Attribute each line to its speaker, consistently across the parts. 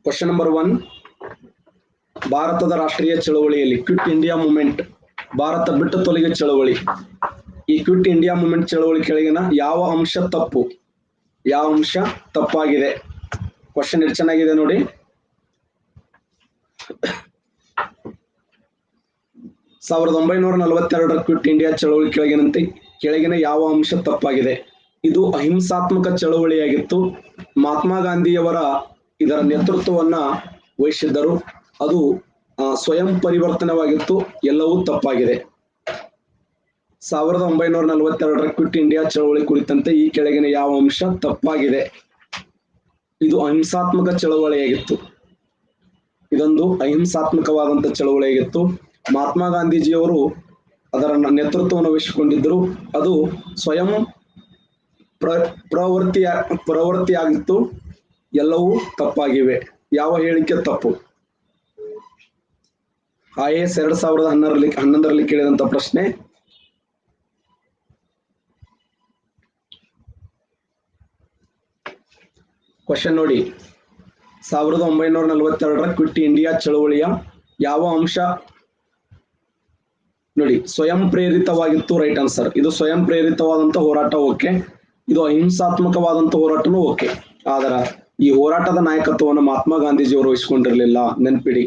Speaker 1: Question number 1, ಭಾರತದ ರಾಷ್ಟ್ರೀಯ ಚಳವಳಿಯಲ್ಲಿ ಕ್ವಿಟ್ ಇಂಡಿಯಾ ಮೂವ್ಮೆಂಟ್, ಭಾರತ ಬಿಟ್ಟು ತೊಲಗಿ ಚಳವಳಿ, ಈ ಕ್ವಿಟ್ ಇಂಡಿಯಾ ಮೂವ್ಮೆಂಟ್ ಚಳವಳಿ ಕೆಳಗಿನ ಯಾವ ಅಂಶ ತಪ್ಪು, ಯಾವ ಅಂಶ ತಪ್ಪಾಗಿದೆ? ಕ್ವಶನ್ ಎಷ್ಟು ಚೆನ್ನಾಗಿದೆ ನೋಡಿ. ಸಾವಿರದ 1942 ಕ್ವಿಟ್ ಇಂಡಿಯಾ ಚಳವಳಿ ಕೆಳಗಿನ ಯಾವ ಅಂಶ ತಪ್ಪಾಗಿದೆ? ಇದು ಅಹಿಂಸಾತ್ಮಕ ಚಳವಳಿಯಾಗಿತ್ತು. ಮಹಾತ್ಮ ಗಾಂಧಿಯವರ ಇದರ ನೇತೃತ್ವವನ್ನ ವಹಿಸಿದ್ದರು. ಅದು ಸ್ವಯಂ ಪರಿವರ್ತನವಾಗಿತ್ತು. ಎಲ್ಲವೂ ತಪ್ಪಾಗಿದೆ. 1942 ಕ್ವಿಟ್ ಇಂಡಿಯಾ ಚಳವಳಿ ಕುರಿತಂತೆ ಈ ಕೆಳಗಿನ ಯಾವ ಅಂಶ ತಪ್ಪಾಗಿದೆ? ಇದು ಅಹಿಂಸಾತ್ಮಕ ಚಳವಳಿಯಾಗಿತ್ತು. ಇದೊಂದು ಅಹಿಂಸಾತ್ಮಕವಾದಂತಹ ಚಳವಳಿಯಾಗಿತ್ತು. ಮಹಾತ್ಮ ಗಾಂಧೀಜಿಯವರು ಅದರ ನೇತೃತ್ವವನ್ನು ವಹಿಸಿಕೊಂಡಿದ್ದರು. ಅದು ಸ್ವಯಂ ಪ್ರವೃತ್ತಿಯಾಗಿತ್ತು. ಎಲ್ಲವೂ ತಪ್ಪಾಗಿವೆ. ಯಾವ ಹೇಳಿಕೆ ತಪ್ಪು? IAS 2011ರಲ್ಲಿ ಕೇಳಿದಂತ ಪ್ರಶ್ನೆ. ಕ್ವಶನ್ ನೋಡಿ, 1942 ಕ್ವಿಟ್ ಇಂಡಿಯಾ ಚಳವಳಿಯ ಯಾವ ಅಂಶ ನೋಡಿ? ಸ್ವಯಂ ಪ್ರೇರಿತವಾಗಿತ್ತು. Right answer. ಇದು ಸ್ವಯಂ ಪ್ರೇರಿತವಾದಂತ ಹೋರಾಟ. ಓಕೆ. ಇದು ಅಹಿಂಸಾತ್ಮಕವಾದಂತ ಹೋರಾಟನೂ ಓಕೆ. ಆದ್ರೆ ಈ ಹೋರಾಟದ ನಾಯಕತ್ವವನ್ನು ಮಹಾತ್ಮ ಗಾಂಧೀಜಿಯವರು ವಹಿಸಿಕೊಂಡಿರ್ಲಿಲ್ಲ. ನೆನ್ಪಿಡಿ,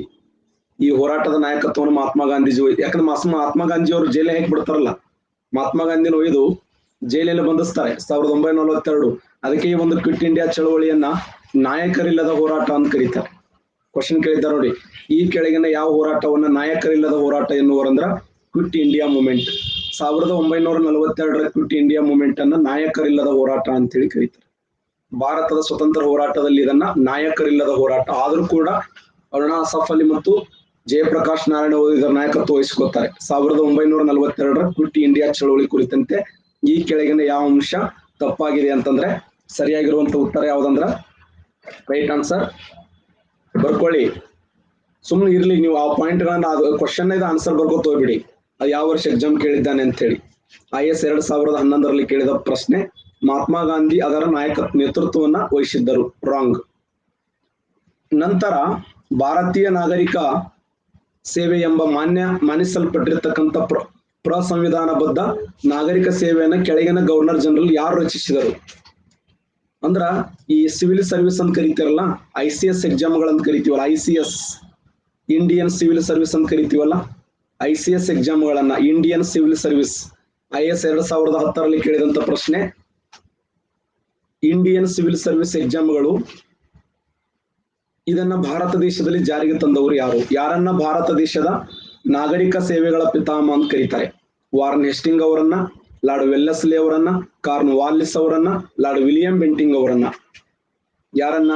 Speaker 1: ಈ ಹೋರಾಟದ ನಾಯಕತ್ವವನ್ನು ಮಹಾತ್ಮ ಗಾಂಧೀಜಿ, ಯಾಕಂದ್ರೆ ಮಹಾತ್ಮ ಗಾಂಧಿಯವರು ಜೈಲಿಗೆ ಹಾಕಿ ಬಿಡ್ತಾರಲ್ಲ, ಮಹಾತ್ಮ ಗಾಂಧಿನ ಒಯ್ದು ಜೈಲಲ್ಲಿ ಬಂಧಿಸ್ತಾರೆ 1942. ಅದಕ್ಕೆ ಈ ಒಂದು ಕ್ವಿಟ್ ಇಂಡಿಯಾ ಚಳವಳಿಯನ್ನ ನಾಯಕರಿಲ್ಲದ ಹೋರಾಟ ಅಂತ ಕರೀತಾರೆ. ಕ್ವಶನ್ ಕೇಳಿದ್ದಾರೆ ನೋಡಿ, ಈ ಕೆಳಗಿನ ಯಾವ ಹೋರಾಟವನ್ನ ನಾಯಕರಿಲ್ಲದ ಹೋರಾಟ ಎನ್ನುವರಂದ್ರ Quit India Movement. 1942 Quit India Movement ಅನ್ನ ನಾಯಕರಿಲ್ಲದ ಹೋರಾಟ ಅಂತ ಹೇಳಿ ಕರೀತಾರೆ. ಭಾರತದ ಸ್ವತಂತ್ರ ಹೋರಾಟದಲ್ಲಿ ಇದನ್ನ ನಾಯಕರಿಲ್ಲದ ಹೋರಾಟ. ಆದ್ರೂ ಕೂಡ ಅರುಣಾ ಅಸಫ್ ಅಲಿ ಮತ್ತು ಜಯಪ್ರಕಾಶ್ ನಾರಾಯಣ ಇದರ ನಾಯಕತ್ವ ವಹಿಸಿಕೊಳ್ತಾರೆ. 1942 ಕ್ವಿಟ್ ಇಂಡಿಯಾ ಚಳವಳಿ ಕುರಿತಂತೆ ಈ ಕೆಳಗಿನ ಯಾವ ಅಂಶ ತಪ್ಪಾಗಿದೆ ಅಂತಂದ್ರೆ ಸರಿಯಾಗಿರುವಂತ ಉತ್ತರ ಯಾವ್ದಂದ್ರ ರೈಟ್ ಆನ್ಸರ್. ಬರ್ಕೊಳ್ಳಿ, ಸುಮ್ಮನೆ ಇರ್ಲಿ ನೀವು ಆ ಪಾಯಿಂಟ್ ಗಳನ್ನ, ಕ್ವಶನ್ ಇದು ಆನ್ಸರ್ ಬರ್ಕೋತ ಹೋಗ್ಬಿಡಿ. ಅದು ಯಾವ ವರ್ಷ ಎಕ್ಸಾಮ್ ಕೇಳಿದ್ದಾನೆ ಅಂತ ಹೇಳಿ. IAS 2011ರಲ್ಲಿ ಕೇಳಿದ ಪ್ರಶ್ನೆ. ಮಹಾತ್ಮ ಗಾಂಧಿ ಅದರ ನೇತೃತ್ವವನ್ನ ವಹಿಸಿದ್ದರು. ರಾಂಗ್. ನಂತರ ಭಾರತೀಯ ನಾಗರಿಕ ಸೇವೆ ಎಂಬ ಮಾನಿಸಲ್ಪಟ್ಟಿರ್ತಕ್ಕಂಥ ಪ್ರಸಂವಿಧಾನಬದ್ಧ ನಾಗರಿಕ ಸೇವೆಯನ್ನ ಕೆಳಗಿನ ಗವರ್ನರ್ ಜನರಲ್ ಯಾರು ರಚಿಸಿದರು? ಅಂದ್ರ ಈ ಸಿವಿಲ್ ಸರ್ವಿಸ್ ಅಂತ ಕರಿತೀರಲ್ಲ, ICS ಎಕ್ಸಾಮ್ಗಳಂತ ಕರಿತೀವಲ್ಲ, ICS ಇಂಡಿಯನ್ ಸಿವಿಲ್ ಸರ್ವಿಸ್ ಅಂತ ಕರಿತೀವಲ್ಲ, ICS ಎಕ್ಸಾಮ್ಗಳನ್ನ, ಇಂಡಿಯನ್ ಸಿವಿಲ್ ಸರ್ವಿಸ್, IAS 2010ರಲ್ಲಿ ಕೇಳಿದಂತ ಪ್ರಶ್ನೆ. ಇಂಡಿಯನ್ ಸಿವಿಲ್ ಸರ್ವಿಸ್ ಎಕ್ಸಾಮ್ಗಳು ಇದನ್ನ ಭಾರತ ದೇಶದಲ್ಲಿ ಜಾರಿಗೆ ತಂದವರು ಯಾರು? ಯಾರನ್ನ ಭಾರತ ದೇಶದ ನಾಗರಿಕ ಸೇವೆಗಳ ಪಿತಾಮಹ ಅಂತ ಕರೀತಾರೆ? ವಾರನ್ ಹೆಸ್ಟಿಂಗ್ ಅವರನ್ನ, ಲಾರ್ಡ್ ವೆಲ್ಲೆಸ್ಲಿ ಅವರನ್ನ, ಕಾರ್ನ್ ವಾಲಿಸ್ ಅವರನ್ನ, ಲಾರ್ಡ್ ವಿಲಿಯಂ ಬೆಂಟಿಂಗ್ ಅವರನ್ನ. ಯಾರನ್ನ?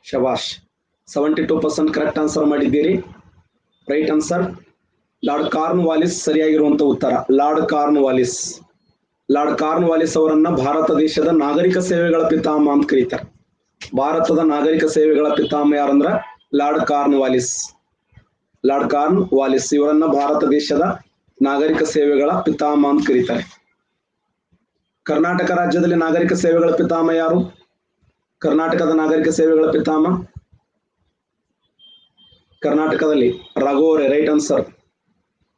Speaker 1: ಶಬಾಷ್, 72% ಕರೆಕ್ಟ್ ಆನ್ಸರ್ ಮಾಡಿದ್ದೀರಿ. Right answer Lord Cornwallis ಸರಿಯಾಗಿರುವಂತ ಉತ್ತರ. ಲಾರ್ಡ್ ಕಾರ್ನ್ ವಾಲಿಸ್ ಅವರನ್ನ ಭಾರತ ದೇಶದ ನಾಗರಿಕ ಸೇವೆಗಳ ಪಿತಾಮಹ ಅಂತ ಕರೀತಾರೆ. ಭಾರತದ ನಾಗರಿಕ ಸೇವೆಗಳ ಪಿತಾಮಹ ಯಾರಂದ್ರ ಲಾರ್ಡ್ ಕಾರ್ನ್ ವಾಲಿಸ್ ಇವರನ್ನ ಭಾರತ ದೇಶದ ನಾಗರಿಕ ಸೇವೆಗಳ ಪಿತಾಮಹ ಅಂತ ಕರೀತಾರೆ. ಕರ್ನಾಟಕ ರಾಜ್ಯದಲ್ಲಿ ನಾಗರಿಕ ಸೇವೆಗಳ ಪಿತಾಮಹ ಯಾರು? ಕರ್ನಾಟಕದ ನಾಗರಿಕ ಸೇವೆಗಳ ಪಿತಾಮಹ ಕರ್ನಾಟಕದಲ್ಲಿ ರಘೋರೆ. Right answer.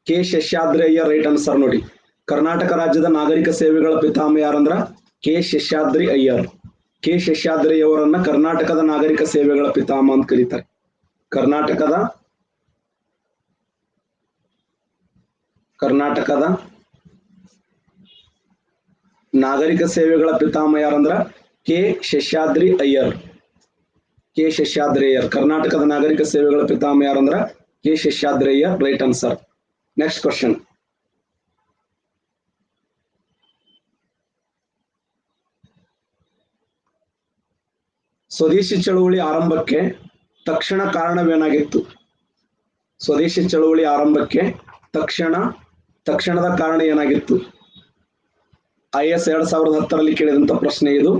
Speaker 1: K Seshadri Iyer. Right answer ನೋಡಿ. ಕರ್ನಾಟಕ ರಾಜ್ಯದ ನಾಗರಿಕ ಸೇವೆಗಳ ಪಿತಾಮಹ ಯಾರಂದ್ರ ಕೆ ಶೇಷಾದ್ರಿ ಅಯ್ಯರ್. ಕೆ ಶೇಷಾದ್ರಿ ಅವರನ್ನ ಕರ್ನಾಟಕದ ನಾಗರಿಕ ಸೇವೆಗಳ ಪಿತಾಮಹ ಅಂತ ಕರೀತಾರೆ. ಕರ್ನಾಟಕದ ನಾಗರಿಕ ಸೇವೆಗಳ ಪಿತಾಮಹ ಯಾರಂದ್ರ ಕೆ ಶೇಷಾದ್ರಿ ಅಯ್ಯರ್. ಕರ್ನಾಟಕದ ನಾಗರಿಕ ಸೇವೆಗಳ ಪಿತಾಮಹ ಯಾರಂದ್ರ K Seshadri Iyer. Right answer. Next question. Swadeshi ಚಳವಳಿ ಆರಂಭಕ್ಕೆ ತಕ್ಷಣ ಕಾರಣವೇನಾಗಿತ್ತು? ಸ್ವದೇಶಿ ಚಳವಳಿ ಆರಂಭಕ್ಕೆ ತಕ್ಷಣದ ಕಾರಣ ಏನಾಗಿತ್ತು? IAS 2010ರಲ್ಲಿ ಕೇಳಿದಂತ ಪ್ರಶ್ನೆ ಇದು.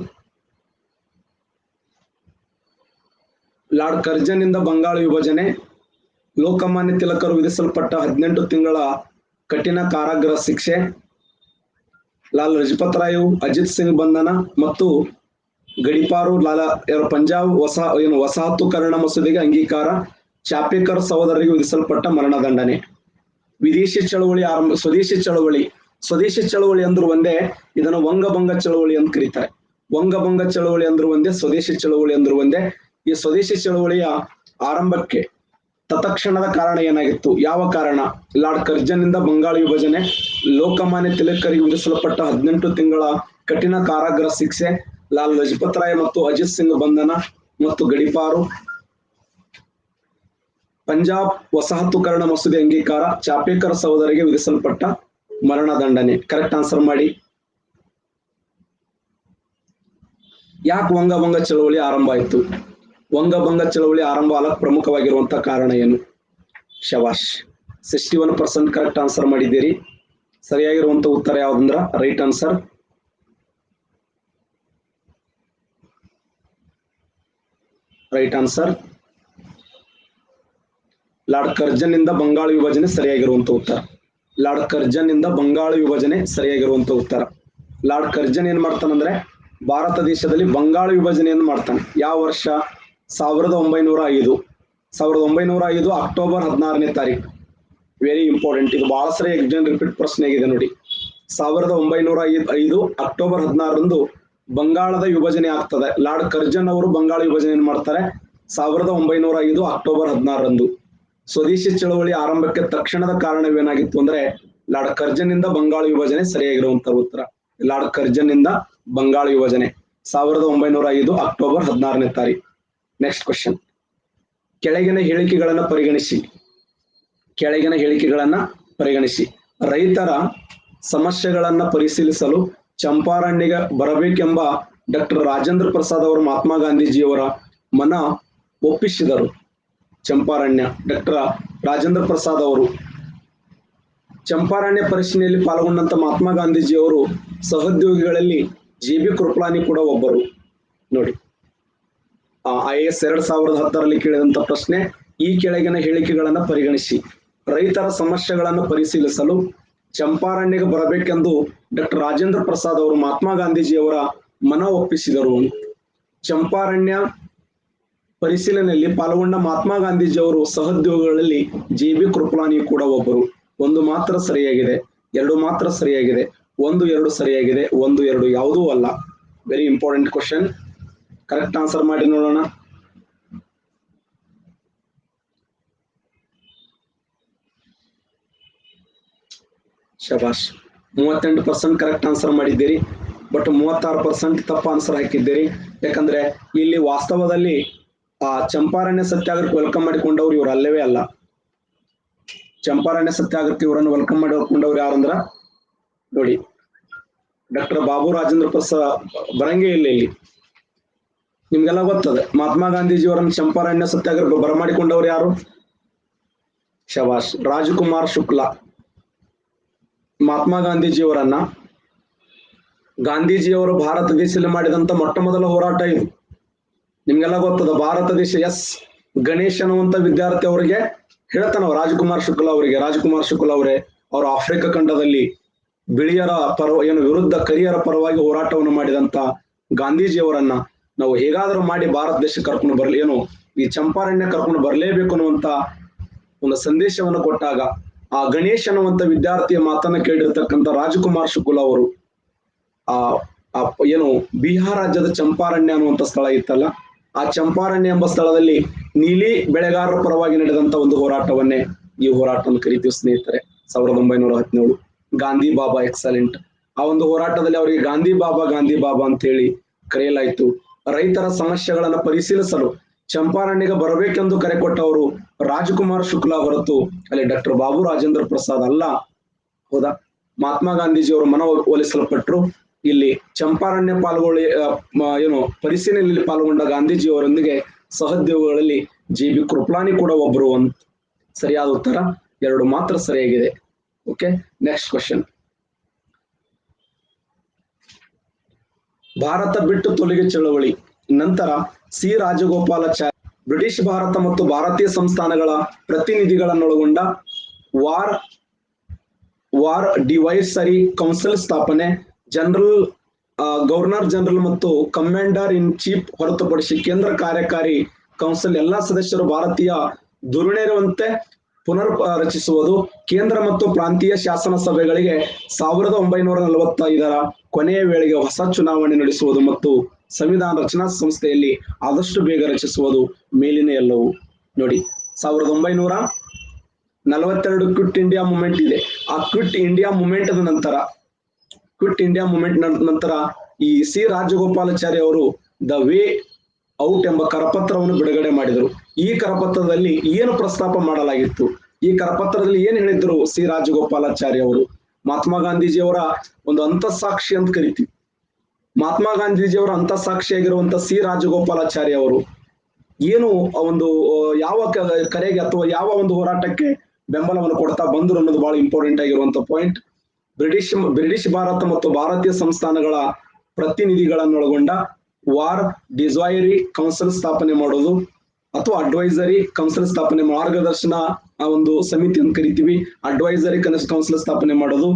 Speaker 1: ಲಾರ್ಡ್ ಕರ್ಜನ್ ಇಂದ ಬಂಗಾಳ ವಿಭಜನೆ, ಲೋಕಮಾನ್ಯ ತಿಲಕರು ವಿಧಿಸಲ್ಪಟ್ಟ 18 ತಿಂಗಳ ಕಠಿಣ ಕಾರಾಗೃಹ ಶಿಕ್ಷೆ, ಲಾಲ್ ಲಜಪತ್ ರಾಯ್, ಅಜಿತ್ ಸಿಂಗ್ ಬಂಧನ ಮತ್ತು ಗಡಿಪಾರು ಪಂಜಾಬ್ ವಸಾಹತುಕರಣ ಮಸೂದೆಗೆ ಅಂಗೀಕಾರ, ಚಾಪೇಕರ್ ಸಹೋದರರಿಗೆ ವಿಧಿಸಲ್ಪಟ್ಟ ಮರಣದಂಡನೆ. ವಿದೇಶಿ ಚಳವಳಿ ಸ್ವದೇಶಿ ಚಳವಳಿ ಅಂದ್ರು ಒಂದೇ, ಇದನ್ನು ವಂಗಭಂಗ ಚಳವಳಿ ಅಂತ ಕರೀತಾರೆ. ವಂಗಭಂಗ ಚಳವಳಿ ಅಂದ್ರು ಒಂದೇ, ಸ್ವದೇಶಿ ಚಳವಳಿ ಅಂದ್ರು ಒಂದೇ. ಈ ಸ್ವದೇಶಿ ಚಳವಳಿಯ ಆರಂಭಕ್ಕೆ ತತ್ಕ್ಷಣದ ಕಾರಣ ಏನಾಗಿತ್ತು? ಯಾವ ಕಾರಣ? ಲಾರ್ಡ್ ಕರ್ಜನ್ ನಿಂದ ಬಂಗಾಳ ವಿಭಜನೆ, ಲೋಕಮಾನ್ಯ ತಿಲಕರಿಗೆ ವಿಧಿಸಲ್ಪಟ್ಟ 18 ತಿಂಗಳ ಕಠಿಣ ಕಾರಾಗೃಹ ಶಿಕ್ಷೆ, ಲಾಲ್ ಲಜಪತ್ ರಾಯ್ ಮತ್ತು ಅಜಿತ್ ಸಿಂಗ್ ಬಂಧನ ಮತ್ತು ಗಡಿಪಾರು, ಪಂಜಾಬ್ ವಸಾಹತುಕರಣ ಮಸೂದೆ ಅಂಗೀಕಾರ, ಚಾಪೇಕರ್ ಸಹೋದರಿಗೆ ವಿಧಿಸಲ್ಪಟ್ಟ ಮರಣದಂಡನೆ. ಕರೆಕ್ಟ್ ಆನ್ಸರ್ ಮಾಡಿ. ಯಾಕೆ ವಂಗಭಂಗ ಚಳವಳಿ ಆರಂಭ ಆಯಿತು? ವಂಗಭಂಗ ಚಳವಳಿ ಆರಂಭ ಆಗಕ್ಕೆ ಪ್ರಮುಖವಾಗಿರುವಂತಹ ಕಾರಣ ಏನು? ಶಬಾಷ್, 61% ಕರೆಕ್ಟ್ ಆನ್ಸರ್ ಮಾಡಿದ್ದೀರಿ. ಸರಿಯಾಗಿರುವಂತ ಉತ್ತರ ಯಾವ್ದಂದ್ರ right answer. Right answer Lord Curzon ನಿಂದ ಬಂಗಾಳ ವಿಭಜನೆ ಸರಿಯಾಗಿರುವಂತ ಉತ್ತರ. ಲಾರ್ಡ್ ಕರ್ಜನ್ ನಿಂದ ಬಂಗಾಳ ವಿಭಜನೆ ಸರಿಯಾಗಿರುವಂತ ಉತ್ತರ. ಲಾರ್ಡ್ ಕರ್ಜನ್ ಏನ್ ಮಾಡ್ತಾನಂದ್ರೆ ಭಾರತ ದೇಶದಲ್ಲಿ ಬಂಗಾಳ ವಿಭಜನೆಯನ್ನು ಮಾಡ್ತಾನೆ. ಯಾವ ವರ್ಷ? 1905 ಅಕ್ಟೋಬರ್ 16ನೇ ತಾರೀಕು. ವೆರಿ ಇಂಪಾರ್ಟೆಂಟ್, ಇದು ಬಹಳ ಸರಿ ಎಕ್ಸಾಮ್ ರಿಪೀಟ್ ಪ್ರಶ್ನೆ ಆಗಿದೆ ನೋಡಿ. 1905 ಅಕ್ಟೋಬರ್ 16ರಂದು ಬಂಗಾಳದ ವಿಭಜನೆ ಆಗ್ತದೆ. ಲಾರ್ಡ್ ಕರ್ಜನ್ ಅವರು ಬಂಗಾಳ ವಿಭಜನೆ ಮಾಡ್ತಾರೆ 1905 ಅಕ್ಟೋಬರ್ 16ರಂದು. ಸ್ವದೇಶಿ ಚಳವಳಿ ಆರಂಭಕ್ಕೆ ತಕ್ಷಣದ ಕಾರಣವೇನಾಗಿತ್ತು ಅಂದ್ರೆ ಲಾರ್ಡ್ ಕರ್ಜನ್ ನಿಂದ ಬಂಗಾಳ ವಿಭಜನೆ ಸರಿಯಾಗಿರುವಂತಹ ಉತ್ತರ. ಲಾರ್ಡ್ ಕರ್ಜನ್ ನಿಂದ ಬಂಗಾಳ ವಿಭಜನೆ 1905 ಅಕ್ಟೋಬರ್ 16ನೇ ತಾರೀಕು. Next question. ಕೆಳಗಿನ ಹೇಳಿಕೆಗಳನ್ನ ಪರಿಗಣಿಸಿ. ರೈತರ ಸಮಸ್ಯೆಗಳನ್ನ ಪರಿಶೀಲಿಸಲು ಚಂಪಾರಣ್ಯಗೆ ಬರಬೇಕೆಂಬ ಡಾಕ್ಟರ್ ರಾಜೇಂದ್ರ ಪ್ರಸಾದ್ ಅವರು ಮಹಾತ್ಮ ಗಾಂಧೀಜಿಯವರ ಮನ ಒಪ್ಪಿಸಿದರು. ಚಂಪಾರಣ್ಯ ಡಾಕ್ಟರ್ ರಾಜೇಂದ್ರ ಪ್ರಸಾದ್ ಅವರು ಚಂಪಾರಣ್ಯ ಪರಿಶೀಲನೆಯಲ್ಲಿ ಪಾಲ್ಗೊಂಡಂತ ಮಹಾತ್ಮ ಗಾಂಧೀಜಿಯವರು ಸಹೋದ್ಯೋಗಿಗಳಲ್ಲಿ JB ಕೃಪಲಾನಿ ಕೂಡ ಒಬ್ಬರು. ನೋಡಿ, IAS 2010ರಲ್ಲಿ ಕೇಳಿದಂತ ಪ್ರಶ್ನೆ. ಈ ಕೆಳಗಿನ ಹೇಳಿಕೆಗಳನ್ನ ಪರಿಗಣಿಸಿ. ರೈತರ ಸಮಸ್ಯೆಗಳನ್ನು ಪರಿಶೀಲಿಸಲು ಚಂಪಾರಣ್ಯಗೆ ಬರಬೇಕೆಂದು ಡಾಕ್ಟರ್ ರಾಜೇಂದ್ರ ಪ್ರಸಾದ್ ಅವರು ಮಹಾತ್ಮ ಗಾಂಧೀಜಿಯವರ ಮನ ಒಪ್ಪಿಸಿದರು. ಚಂಪಾರಣ್ಯ ಪರಿಶೀಲನೆಯಲ್ಲಿ ಪಾಲ್ಗೊಂಡ ಮಹಾತ್ಮ ಗಾಂಧೀಜಿಯವರು ಸಹೋದ್ಯೋಗಿಗಳಲ್ಲಿ JB ಕೃಪಲಾನಿ ಕೂಡ ಒಬ್ಬರು. ಒಂದು ಮಾತ್ರ ಸರಿಯಾಗಿದೆ, 2 ಮಾತ್ರ ಸರಿಯಾಗಿದೆ, 1 2 ಸರಿಯಾಗಿದೆ, 1 2 ಯಾವುದೂ ಅಲ್ಲ. Very important question. Correct answer ಮಾಡಿ ನೋಡೋಣ. ಶಬಾಷ್, 38% ಕರೆಕ್ಟ್ ಆನ್ಸರ್ ಮಾಡಿದ್ದೀರಿ. ಬಟ್ 36% ತಪ್ಪು ಆನ್ಸರ್ ಹಾಕಿದ್ದೀರಿ. ಯಾಕಂದ್ರೆ ಇಲ್ಲಿ ವಾಸ್ತವದಲ್ಲಿ ಚಂಪಾರಣ್ಯ ಸತ್ಯಾಗ್ರಹಕ್ಕೆ ವೆಲ್ಕಮ್ ಮಾಡಿಕೊಂಡವ್ರು ಇವ್ರು ಅಲ್ಲವೇ ಅಲ್ಲ. ಚಂಪಾರಣ್ಯ ಸತ್ಯಾಗ್ರಹಕ್ಕೆ ಇವರನ್ನು ವೆಲ್ಕಮ್ ಮಾಡಿಕೊಂಡವ್ರು ಯಾರಂದ್ರ ನೋಡಿ, ಡಾಕ್ಟರ್ ಬಾಬು ರಾಜೇಂದ್ರ ಪ್ರಸಾದ್ ಬರಂಗೇ ಇಲ್ಲ ಇಲ್ಲಿ. ನಿಮ್ಗೆಲ್ಲ ಗೊತ್ತದೆ ಮಹಾತ್ಮ ಗಾಂಧೀಜಿಯವರನ್ನು ಚಂಪಾರಣ್ಯ ಸತ್ಯಾಗ್ರಹ ಬರಮಾಡಿಕೊಂಡವ್ರು ಯಾರು? ಶಬಾಷ್, ರಾಜಕುಮಾರ್ ಶುಕ್ಲಾ. ಮಹಾತ್ಮ ಗಾಂಧೀಜಿಯವರು ಭಾರತ ದೇಶದಲ್ಲಿ ಮಾಡಿದಂತ ಮೊಟ್ಟ ಮೊದಲ ಹೋರಾಟ ಇದು. ನಿಮ್ಗೆಲ್ಲ ಗೊತ್ತದ. ಭಾರತ ದೇಶ ಗಣೇಶ್ ಅನ್ನುವಂತ ವಿದ್ಯಾರ್ಥಿ ಅವರಿಗೆ ಹೇಳ್ತಾನ ರಾಜಕುಮಾರ್ ಶುಕ್ಲಾ ಅವರೇ ಅವರು ಆಫ್ರಿಕಾ ಖಂಡದಲ್ಲಿ ಬಿಳಿಯರ ವಿರುದ್ಧ ಕರಿಯರ ಪರವಾಗಿ ಹೋರಾಟವನ್ನು ಮಾಡಿದಂತ ಗಾಂಧೀಜಿಯವರನ್ನ ನಾವು ಹೇಗಾದ್ರೂ ಮಾಡಿ ಭಾರತ ದೇಶಕ್ಕೆ ಕರ್ಕೊಂಡು ಬರ್ಲಿ, ಈ ಚಂಪಾರಣ್ಯ ಕರ್ಕೊಂಡು ಬರ್ಲೇಬೇಕು ಅನ್ನುವಂತ ಒಂದು ಸಂದೇಶವನ್ನು ಕೊಟ್ಟಾಗ ಆ ಗಣೇಶ್ ಅನ್ನುವಂತ ವಿದ್ಯಾರ್ಥಿಯ ಮಾತನ್ನ ಕೇಳಿರ್ತಕ್ಕಂಥ ರಾಜಕುಮಾರ್ ಶುಕ್ಲಾ ಅವರು ಬಿಹಾರ ರಾಜ್ಯದ ಚಂಪಾರಣ್ಯ ಅನ್ನುವಂತ ಸ್ಥಳ ಇತ್ತಲ್ಲ, ಆ ಚಂಪಾರಣ್ಯ ಎಂಬ ಸ್ಥಳದಲ್ಲಿ ನೀಲಿ ಬೆಳೆಗಾರರ ಪರವಾಗಿ ನಡೆದಂತ ಒಂದು ಹೋರಾಟವನ್ನೇ ಈ ಹೋರಾಟವನ್ನು ಕರೀತೀವಿ ಸ್ನೇಹಿತರೆ. 1917 ಗಾಂಧಿ ಬಾಬಾ ಎಕ್ಸಲೆಂಟ್. ಆ ಒಂದು ಹೋರಾಟದಲ್ಲಿ ಅವರಿಗೆ ಗಾಂಧಿ ಬಾಬಾ ಅಂತ ಹೇಳಿ ಕರೆಯಲಾಯಿತು. ರೈತರ ಸಮಸ್ಯೆಗಳನ್ನ ಪರಿಶೀಲಿಸಲು ಚಂಪಾರಣ್ಯಗೆ ಬರಬೇಕೆಂದು ಕರೆ ಕೊಟ್ಟವರು ರಾಜಕುಮಾರ್ ಶುಕ್ಲಾ ಹೊರತು ಅಲ್ಲಿ ಡಾಕ್ಟರ್ ಬಾಬು ರಾಜೇಂದ್ರ ಪ್ರಸಾದ್ ಅಲ್ಲ. ಹೌದಾ? ಮಹಾತ್ಮ ಗಾಂಧೀಜಿಯವರು ಮನ ಒಲಿಸಲ್ಪಟ್ಟರು. ಇಲ್ಲಿ ಚಂಪಾರಣ್ಯ ಪರಿಶೀಲನೆಯಲ್ಲಿ ಪಾಲ್ಗೊಂಡ ಗಾಂಧೀಜಿಯವರೊಂದಿಗೆ ಸಹೋದ್ಯೋಗಿಗಳಲ್ಲಿ JB ಕೃಪಲಾನಿ ಕೂಡ ಒಬ್ಬರು. ಅಂತ ಸರಿಯಾದ ಉತ್ತರ 2 ಮಾತ್ರ ಸರಿಯಾಗಿದೆ. Okay, next question. ಭಾರತ ಬಿಟ್ಟು ತೊಲಗಿ ಚಳವಳಿ ನಂತರ C ರಾಜಗೋಪಾಲಾಚಾರಿ ಬ್ರಿಟಿಷ್ ಭಾರತ ಮತ್ತು ಭಾರತೀಯ ಸಂಸ್ಥಾನಗಳ ಪ್ರತಿನಿಧಿಗಳನ್ನೊಳಗೊಂಡ ವಾರ್ ಡಿವೈಸರಿ ಕೌನ್ಸಿಲ್ ಸ್ಥಾಪನೆ, ಜನರಲ್ ಗವರ್ನರ್ ಜನರಲ್ ಮತ್ತು ಕಮಾಂಡರ್ ಇನ್ ಚೀಫ್ ಹೊರತುಪಡಿಸಿ ಕೇಂದ್ರ ಕಾರ್ಯಕಾರಿ ಕೌನ್ಸಿಲ್ ಎಲ್ಲಾ ಸದಸ್ಯರು ಭಾರತೀಯ ಧುರೀಣರಿರುವಂತೆ ಪುನರ್ ರಚಿಸುವುದು. ಕೇಂದ್ರ ಮತ್ತು ಪ್ರಾಂತೀಯ ಶಾಸನ ಸಭೆಗಳಿಗೆ 1945 ಕೊನೆಯ ವೇಳೆಗೆ ಹೊಸ ಚುನಾವಣೆ ನಡೆಸುವುದು ಮತ್ತು ಸಂವಿಧಾನ ರಚನಾ ಸಂಸ್ಥೆಯಲ್ಲಿ ಆದಷ್ಟು ಬೇಗ ರಚಿಸುವುದು ಮೇಲಿನ ಎಲ್ಲವೂ. ನೋಡಿ, 1942 ಕ್ವಿಟ್ ಇಂಡಿಯಾ ಮೂವ್ಮೆಂಟ್ ಇದೆ. ಆ ಕ್ವಿಟ್ ಇಂಡಿಯಾ ಮೂವ್ಮೆಂಟ್ ನಂತರ ಈ ಸಿ ರಾಜಗೋಪಾಲಾಚಾರಿ ಅವರು ದ ವೇ ಔಟ್ ಎಂಬ ಕರಪತ್ರವನ್ನು ಬಿಡುಗಡೆ ಮಾಡಿದರು. ಈ ಕರಪತ್ರದಲ್ಲಿ ಏನು ಪ್ರಸ್ತಾಪ ಮಾಡಲಾಗಿತ್ತು? ಈ ಕರಪತ್ರದಲ್ಲಿ ಏನ್ ಹೇಳಿದ್ರು ಸಿ ರಾಜಗೋಪಾಲಾಚಾರಿ ಅವರು? ಮಹಾತ್ಮ ಗಾಂಧೀಜಿಯವರ ಒಂದು ಅಂತಃಸಾಕ್ಷಿ ಅಂತ ಕರಿತೀವಿ. ಮಹಾತ್ಮ ಗಾಂಧೀಜಿಯವರ ಅಂತಃಸಾಕ್ಷಿಯಾಗಿರುವಂತ ಸಿ ರಾಜಗೋಪಾಲಾಚಾರಿ ಅವರು ಏನು ಒಂದು ಯಾವ ಕರೆಗೆ ಅಥವಾ ಯಾವ ಒಂದು ಹೋರಾಟಕ್ಕೆ ಬೆಂಬಲವನ್ನು ಕೊಡ್ತಾ ಬಂದ್ರು ಅನ್ನೋದು ಬಹಳ ಇಂಪಾರ್ಟೆಂಟ್ ಆಗಿರುವಂತ ಪಾಯಿಂಟ್. ಬ್ರಿಟಿಷ್ ಭಾರತ ಮತ್ತು ಭಾರತೀಯ ಸಂಸ್ಥಾನಗಳ ಪ್ರತಿನಿಧಿಗಳನ್ನೊಳಗೊಂಡ ವಾರ್ ಡಿಸೈರಿ ಕೌನ್ಸಿಲ್ ಸ್ಥಾಪನೆ ಮಾಡೋದು ಅಥವಾ ಅಡ್ವೈಸರಿ ಕೌನ್ಸಿಲ್ ಸ್ಥಾಪನೆ, ಮಾರ್ಗದರ್ಶನ ಒಂದು ಸಮಿತಿ ಅಂತ ಕರಿತೀವಿ. ಅಡ್ವೈಸರಿ ಕೌನ್ಸಿಲ್ ಸ್ಥಾಪನೆ ಮಾಡೋದು.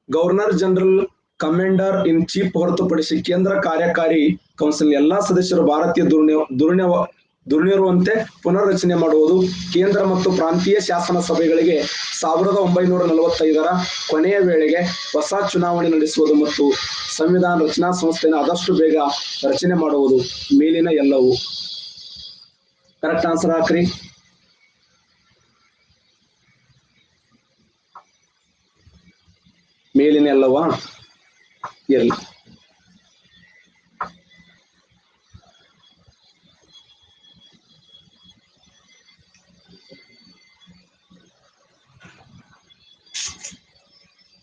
Speaker 1: Governor general commander in chief ಹೊರತುಪಡಿಸಿ ಕೇಂದ್ರ ಕಾರ್ಯಕಾರಿ ಕೌನ್ಸಿಲ್ ಎಲ್ಲಾ ಸದಸ್ಯರು ಭಾರತೀಯ ಧುರೀಣರಿರುವಂತೆ ಪುನರ್ರಚನೆ ಮಾಡುವುದು. ಕೇಂದ್ರ ಮತ್ತು ಪ್ರಾಂತೀಯ ಶಾಸನ ಸಭೆಗಳಿಗೆ 1945 ಕೊನೆಯ ವೇಳೆಗೆ ಹೊಸ ಚುನಾವಣೆ ನಡೆಸುವುದು ಮತ್ತು ಸಂವಿಧಾನ ರಚನಾ ಸಂಸ್ಥೆಯನ್ನು ಆದಷ್ಟು ಬೇಗ ರಚನೆ ಮಾಡುವುದು ಮೇಲಿನ ಎಲ್ಲವೂ. ಕರೆಕ್ಟ್ ಆನ್ಸರ್ ಹಾಕ್ರಿ. ಮೇಲಿನ ಎಲ್ಲವಾ ಇರಲಿ.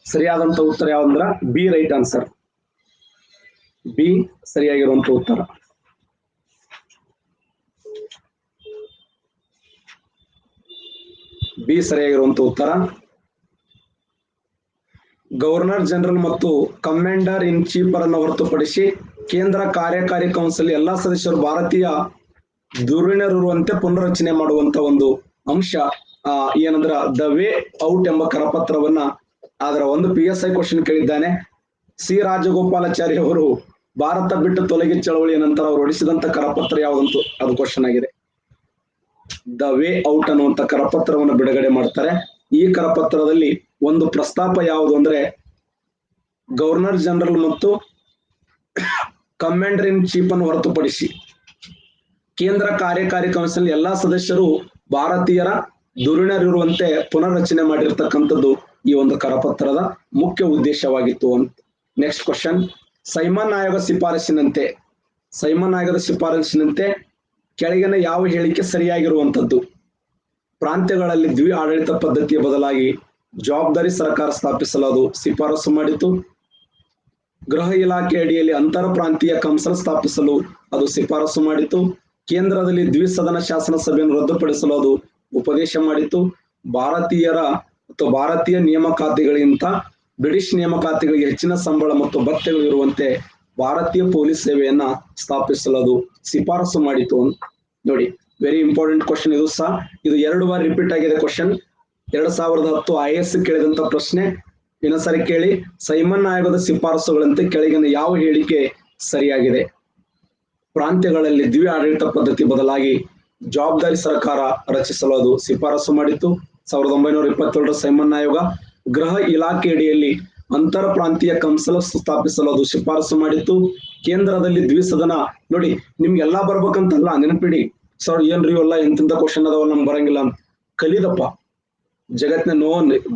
Speaker 1: ಸರಿಯಾದಂತ ಉತ್ತರ ಯಾವಂದ್ರ ಬಿ ರೈಟ್ ಆನ್ಸರ್. ಬಿ ಸರಿಯಾಗಿರುವಂತ ಉತ್ತರ. ಬಿ ಸರಿಯಾಗಿರುವಂತ ಉತ್ತರ. ಗವರ್ನರ್ ಜನರಲ್ ಮತ್ತು ಕಮಾಂಡರ್ ಇನ್ ಚೀಫ್ ಅನ್ನು ಹೊರತುಪಡಿಸಿ ಕೇಂದ್ರ ಕಾರ್ಯಕಾರಿ ಕೌನ್ಸಿಲ್ ಎಲ್ಲಾ ಸದಸ್ಯರು ಭಾರತೀಯ ಧುರೀಣರಿರುವಂತೆ ಪುನರ್ರಚನೆ ಮಾಡುವಂತ ಒಂದು ಅಂಶ ಏನಂದ್ರ ದ ವೇ ಔಟ್ ಎಂಬ ಕರಪತ್ರವನ್ನ ಅದರ ಒಂದು PSI ಕ್ವಶನ್ ಕೇಳಿದ್ದಾನೆ. ಸಿ ರಾಜಗೋಪಾಲಾಚಾರಿ ಅವರು ಭಾರತ ಬಿಟ್ಟು ತೊಲಗಿ ಚಳವಳಿಯ ನಂತರ ಅವರು ಹೊರಡಿಸಿದಂತ ಕರಪತ್ರ ಯಾವುದಂತೂ ಅದು ಕ್ವಶನ್ ಆಗಿದೆ. ದ ವೇ ಔಟ್ ಅನ್ನುವಂತ ಕರಪತ್ರವನ್ನು ಬಿಡುಗಡೆ ಮಾಡ್ತಾರೆ. ಈ ಕರಪತ್ರದಲ್ಲಿ ಒಂದು ಪ್ರಸ್ತಾಪ ಯಾವುದು ಅಂದ್ರೆ ಗವರ್ನರ್ ಜನರಲ್ ಮತ್ತು ಕಮಾಂಡರ್ ಇನ್ ಚೀಫ್ ಅನ್ನು ಹೊರತುಪಡಿಸಿ ಕೇಂದ್ರ ಕಾರ್ಯಕಾರಿ ಕೌನ್ಸಿಲ್ ಎಲ್ಲಾ ಸದಸ್ಯರು ಭಾರತೀಯರ ಧುರೀಣರಿರುವಂತೆ ಪುನರ್ರಚನೆ ಮಾಡಿರ್ತಕ್ಕಂಥದ್ದು ಈ ಒಂದು ಕರಪತ್ರದ ಮುಖ್ಯ ಉದ್ದೇಶವಾಗಿತ್ತು ಅಂತ. Next question. ಸೈಮನ್ ಆಯೋಗದ ಶಿಫಾರಸಿನಂತೆ ಕೆಳಗಿನ ಯಾವ ಹೇಳಿಕೆ ಸರಿಯಾಗಿರುವಂತದ್ದು? ಪ್ರಾಂತ್ಯಗಳಲ್ಲಿ ದ್ವಿ ಆಡಳಿತ ಪದ್ಧತಿಯ ಬದಲಾಗಿ ಜವಾಬ್ದಾರಿ ಸರ್ಕಾರ ಸ್ಥಾಪಿಸಲು ಅದು ಶಿಫಾರಸು ಮಾಡಿತು. ಗೃಹ ಇಲಾಖೆ ಅಡಿಯಲ್ಲಿ ಅಂತರ ಪ್ರಾಂತೀಯ ಕೌನ್ಸಿಲ್ ಸ್ಥಾಪಿಸಲು ಅದು ಶಿಫಾರಸು ಮಾಡಿತು. ಕೇಂದ್ರದಲ್ಲಿ ದ್ವಿಸದನ ಶಾಸನ ಸಭೆಯನ್ನು ರದ್ದುಪಡಿಸಲು ಅದು ಉಪದೇಶ ಮಾಡಿತು. ಭಾರತೀಯ ನೇಮಕಾತಿಗಳಿಗಿಂತ ಬ್ರಿಟಿಷ್ ನೇಮಕಾತಿಗಳಿಗೆ ಹೆಚ್ಚಿನ ಸಂಬಳ ಮತ್ತು ಭತ್ಯೆಗಳು ಇರುವಂತೆ ಭಾರತೀಯ ಪೊಲೀಸ್ ಸೇವೆಯನ್ನ ಸ್ಥಾಪಿಸಲು ಅದು ಶಿಫಾರಸು ಮಾಡಿತು. ನೋಡಿ, ವೆರಿ ಇಂಪಾರ್ಟೆಂಟ್ ಕ್ವಶನ್ ಇದು ಸಹ. ಇದು 2 ಬಾರಿ ರಿಪೀಟ್ ಆಗಿದೆ ಕ್ವಶನ್. 2010 IAS ಕೇಳಿದಂತ ಪ್ರಶ್ನೆ. ಇನ್ನೊಂದ್ಸರಿ ಕೇಳಿ. ಸೈಮನ್ ಆಯೋಗದ ಶಿಫಾರಸುಗಳಂತೆ ಕೆಳಗಿನ ಯಾವ ಹೇಳಿಕೆ ಸರಿಯಾಗಿದೆ? ಪ್ರಾಂತ್ಯಗಳಲ್ಲಿ ದ್ವಿ ಆಡಳಿತ ಪದ್ಧತಿ ಬದಲಾಗಿ ಜವಾಬ್ದಾರಿ ಸರ್ಕಾರ ರಚಿಸಲು ಅದು ಶಿಫಾರಸು ಮಾಡಿತು. 1927 ಸೈಮನ್ ಆಯೋಗ ಗೃಹ ಇಲಾಖೆ ಅಡಿಯಲ್ಲಿ ಅಂತರ ಪ್ರಾಂತೀಯ ಕೌನ್ಸಿಲ್ ಸ್ಥಾಪಿಸಲು ಅದು ಶಿಫಾರಸು ಮಾಡಿತ್ತು. ಕೇಂದ್ರದಲ್ಲಿ ದ್ವಿಸದನ. ನೋಡಿ, ನಿಮ್ಗೆಲ್ಲಾ ಬರ್ಬೇಕಂತಲ್ಲ, ನೆನಪಿಡಿ. ಸರ್ ಏನ್ರಿ ಇವೆಲ್ಲ ಎಂತೆಂತ ಕ್ವಶನ್ ಅದಾವ ನಮ್ಗೆ ಬರಂಗಿಲ್ಲ ಅಂತ ಕಲಿದಪ್ಪ. ಜಗತ್ತಿನ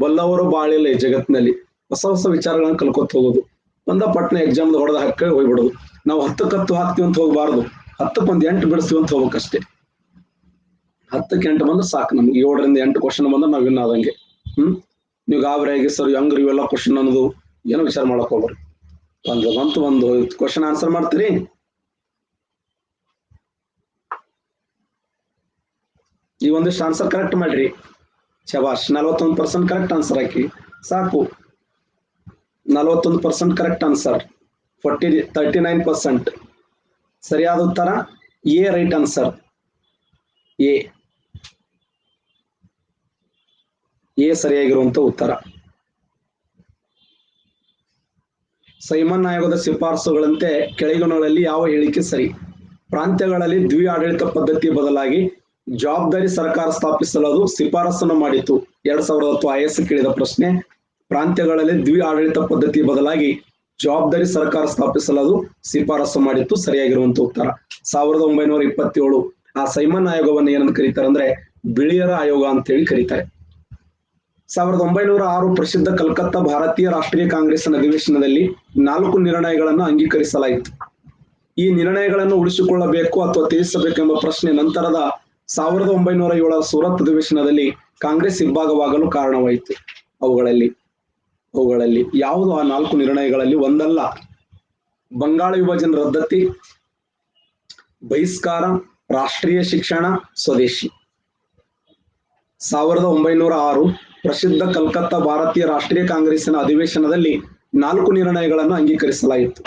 Speaker 1: ಬಲ್ಲವರು ಬಾಳಿಲ್ಲ ಈ ಜಗತ್ತಿನಲ್ಲಿ. ಹೊಸ ಹೊಸ ವಿಚಾರಗಳನ್ನ ಕಲ್ಕೊತ ಹೋಗೋದು. ಒಂದ ಪಟ್ನ ಎಕ್ಸಾಮ್ ಹೊಡೆದ ಹಾಕಿ ಹೋಗ್ಬಿಡೋದು. ನಾವು 10ಕ್ಕೆ 10 ಹಾಕ್ತಿವಿ ಅಂತ ಹೋಗ್ಬಾರ್ದು. 10ಕ್ಕೆ 1 8 ಬಿಡಿಸ್ತೀವಿ ಅಂತ ಹೋಗ್ಬೇಕಷ್ಟೇ. 10ಕ್ಕೆ 8 ಬಂದ್ರೆ ಸಾಕು ನಮ್ಗೆ. 7ರಿಂದ 8 ಕ್ವಶನ್ ಬಂದ್ರೆ ನಾವ್ ವಿನ್ ಆದಂಗೆ. ನೀವು ಗಾಬರಿಯಾಗಿ ಸರ್ ಹೆಂಗ್ರಿ ಇವೆಲ್ಲ ಕ್ವಶನ್ ಅನ್ನೋದು ಏನೋ ವಿಚಾರ ಮಾಡಕ್ ಹೋಗ್ರಿ. ಒಂದು ಕ್ವಶನ್ ಆನ್ಸರ್ ಮಾಡ್ತೀರಿ. ಈ ಒಂದಿಷ್ಟು ಆನ್ಸರ್ ಕರೆಕ್ಟ್ ಮಾಡ್ರಿ. ಶಬಾಷ್. 41% ಕರೆಕ್ಟ್ ಆನ್ಸರ್ ಹಾಕಿ ಸಾಕು. 41% ಕರೆಕ್ಟ್ ಆನ್ಸರ್. 39% ಸರಿಯಾದ ಉತ್ತರ ಎ ರೈಟ್ ಆನ್ಸರ್. ಎ ಸರಿಯಾಗಿರುವಂತ ಉತ್ತರ. ಸೈಮನ್ ಆಯೋಗದ ಶಿಫಾರಸುಗಳಂತೆ ಕೆಳಗಿನಗಳಲ್ಲಿ ಯಾವ ಹೇಳಿಕೆ ಸರಿ? ಪ್ರಾಂತ್ಯಗಳಲ್ಲಿ ದ್ವಿ ಆಡಳಿತ ಪದ್ಧತಿ ಬದಲಾಗಿ ಜವಾಬ್ದಾರಿ ಸರ್ಕಾರ ಸ್ಥಾಪಿಸಲು ಶಿಫಾರಸನ್ನು ಮಾಡಿತು. 2010 IAS ಕೇಳಿದ ಪ್ರಶ್ನೆ. ಪ್ರಾಂತ್ಯಗಳಲ್ಲಿ ದ್ವಿ ಆಡಳಿತ ಪದ್ಧತಿ ಬದಲಾಗಿ ಜವಾಬ್ದಾರಿ ಸರ್ಕಾರ ಸ್ಥಾಪಿಸಲು ಶಿಫಾರಸು ಮಾಡಿತ್ತು. ಸರಿಯಾಗಿರುವಂತ ಉತ್ತರ 1927. ಆ ಸೈಮನ್ ಆಯೋಗವನ್ನು ಏನಂತ ಕರೀತಾರೆ ಅಂದ್ರೆ ಬಿಳಿಯರ ಆಯೋಗ ಅಂತ ಹೇಳಿ ಕರೀತಾರೆ. 1906 ಪ್ರಸಿದ್ಧ ಕಲ್ಕತ್ತಾ ಭಾರತೀಯ ರಾಷ್ಟ್ರೀಯ ಕಾಂಗ್ರೆಸ್ನ ಅಧಿವೇಶನದಲ್ಲಿ 4 ನಿರ್ಣಯಗಳನ್ನು ಅಂಗೀಕರಿಸಲಾಯಿತು. ಈ ನಿರ್ಣಯಗಳನ್ನು ಉಳಿಸಿಕೊಳ್ಳಬೇಕು ಅಥವಾ ತ್ಯಜಿಸಬೇಕೆಂಬ ಪ್ರಶ್ನೆ ನಂತರದ 1907 ಸೂರತ್ ಅಧಿವೇಶನದಲ್ಲಿ ಕಾಂಗ್ರೆಸ್ ಇಬ್ಬಾಗವಾಗಲು ಕಾರಣವಾಯಿತು. ಅವುಗಳಲ್ಲಿ ಯಾವುದು ಆ 4 ನಿರ್ಣಯಗಳಲ್ಲಿ? ಒಂದಲ್ಲ, ಬಂಗಾಳ ವಿಭಜನೆ ರದ್ದತಿ, ಬಹಿಷ್ಕಾರ, ರಾಷ್ಟ್ರೀಯ ಶಿಕ್ಷಣ, ಸ್ವದೇಶಿ. 1906 ಪ್ರಸಿದ್ಧ ಕಲ್ಕತ್ತಾ ಭಾರತೀಯ ರಾಷ್ಟ್ರೀಯ ಕಾಂಗ್ರೆಸ್ಸಿನ ಅಧಿವೇಶನದಲ್ಲಿ 4 ನಿರ್ಣಯಗಳನ್ನು ಅಂಗೀಕರಿಸಲಾಯಿತು.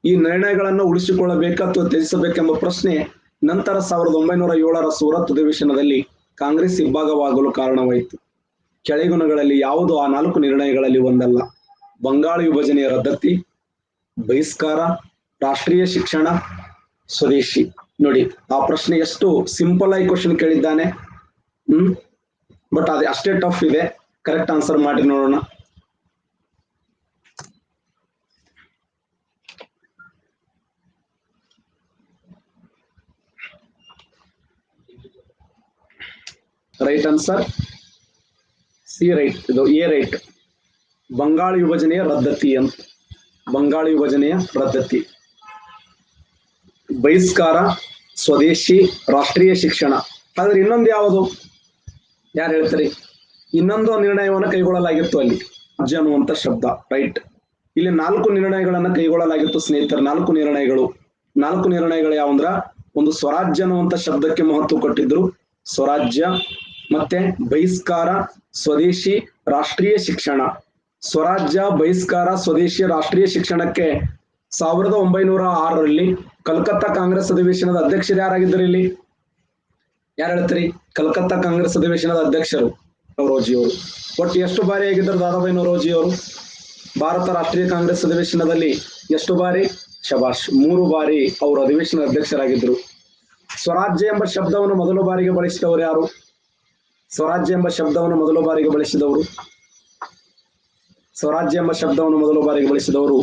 Speaker 1: ಈ ನಿರ್ಣಯಗಳನ್ನು ಉಳಿಸಿಕೊಳ್ಳಬೇಕು ಅಥವಾ ತ್ಯಜಿಸಬೇಕೆಂಬ ಪ್ರಶ್ನೆ ನಂತರ 1907 ಸೂರತ್ ಅಧಿವೇಶನದಲ್ಲಿ ಕಾಂಗ್ರೆಸ್ ಇಬ್ಬಾಗವಾಗಲು ಕಾರಣವಾಯಿತು. ಕೆಳಗಿನಗಳಲ್ಲಿ ಯಾವುದು ಆ 4 ನಿರ್ಣಯಗಳಲ್ಲಿ ಒಂದಲ್ಲ? ಬಂಗಾಳ ವಿಭಜನೆಯ ರದ್ದತಿ, ಬಹಿಷ್ಕಾರ, ರಾಷ್ಟ್ರೀಯ ಶಿಕ್ಷಣ, ಸ್ವದೇಶಿ. ನೋಡಿ, ಆ ಪ್ರಶ್ನೆ ಎಷ್ಟು ಸಿಂಪಲ್ ಆಗಿ ಕ್ವಶನ್ ಕೇಳಿದ್ದಾನೆ. ಬಟ್ ಅದೇ ಅಷ್ಟೇ ಟಫ್ ಇದೆ. ಕರೆಕ್ಟ್ ಆನ್ಸರ್ ಮಾಡಿ ನೋಡೋಣ. Right answer C right. ಇದು ಎ ರೈಟ್. ಬಂಗಾಳ ವಿಭಜನೆಯ ರದ್ದತಿ ಅಂತ. ಬಂಗಾಳ ವಿಭಜನೆಯ ರದ್ದತಿ, ಬಹಿಷ್ಕಾರ, ಸ್ವದೇಶಿ, ರಾಷ್ಟ್ರೀಯ ಶಿಕ್ಷಣ. ಹಾಗಾದ್ರೆ ಇನ್ನೊಂದು ಯಾವುದು? ಯಾರು ಹೇಳ್ತಾರೆ? ಇನ್ನೊಂದು ನಿರ್ಣಯವನ್ನು ಕೈಗೊಳ್ಳಲಾಗಿತ್ತು ಅಲ್ಲಿ, ರಾಜ್ಯ ಅನ್ನುವಂತ ಶಬ್ದ. ರೈಟ್. ಇಲ್ಲಿ 4 ನಿರ್ಣಯಗಳನ್ನ ಕೈಗೊಳ್ಳಲಾಗಿತ್ತು ಸ್ನೇಹಿತರೆ. 4 ನಿರ್ಣಯಗಳು. 4 ನಿರ್ಣಯಗಳು ಯಾವಂದ್ರ, ಒಂದು ಸ್ವರಾಜ್ಯ ಅನ್ನುವಂತ ಶಬ್ದಕ್ಕೆ ಮಹತ್ವ ಕೊಟ್ಟಿದ್ರು, ಸ್ವರಾಜ್ಯ. ಮತ್ತೆ ಬಹಿಷ್ಕಾರ, ಸ್ವದೇಶಿ, ರಾಷ್ಟ್ರೀಯ ಶಿಕ್ಷಣ. ಸ್ವರಾಜ್ಯ, ಬಹಿಷ್ಕಾರ, ಸ್ವದೇಶಿ, ರಾಷ್ಟ್ರೀಯ ಶಿಕ್ಷಣಕ್ಕೆ 1906ರಲ್ಲಿ ಕಲ್ಕತ್ತಾ ಕಾಂಗ್ರೆಸ್ ಅಧಿವೇಶನದ ಅಧ್ಯಕ್ಷರು ಯಾರಾಗಿದ್ದರು? ಇಲ್ಲಿ ಯಾರು ಹೇಳ್ತೀರಿ? ಕಲ್ಕತ್ತಾ ಕಾಂಗ್ರೆಸ್ ಅಧಿವೇಶನದ ಅಧ್ಯಕ್ಷರು ನವರೋಜಿ ಅವರು. ಒಟ್ಟು ಎಷ್ಟು ಬಾರಿ ಆಗಿದ್ದರು ದಾದಾಬಾಯಿ ನವರೋಜಿ ಅವರು ಭಾರತ ರಾಷ್ಟ್ರೀಯ ಕಾಂಗ್ರೆಸ್ ಅಧಿವೇಶನದಲ್ಲಿ? ಎಷ್ಟು ಬಾರಿ? ಶಬಾಷ್, 3 ಬಾರಿ ಅವರು ಅಧಿವೇಶನ ಅಧ್ಯಕ್ಷರಾಗಿದ್ದರು. ಸ್ವರಾಜ್ಯ ಎಂಬ ಶಬ್ದವನ್ನು ಮೊದಲ ಬಾರಿಗೆ ಬಳಸಿದವರು ಯಾರು? ಸ್ವರಾಜ್ಯ ಎಂಬ ಶಬ್ದವನ್ನು ಮೊದಲ ಬಾರಿಗೆ ಬಳಸಿದವರು ಸ್ವರಾಜ್ಯ ಎಂಬ ಶಬ್ದವನ್ನು ಮೊದಲ ಬಾರಿಗೆ ಬಳಸಿದವರು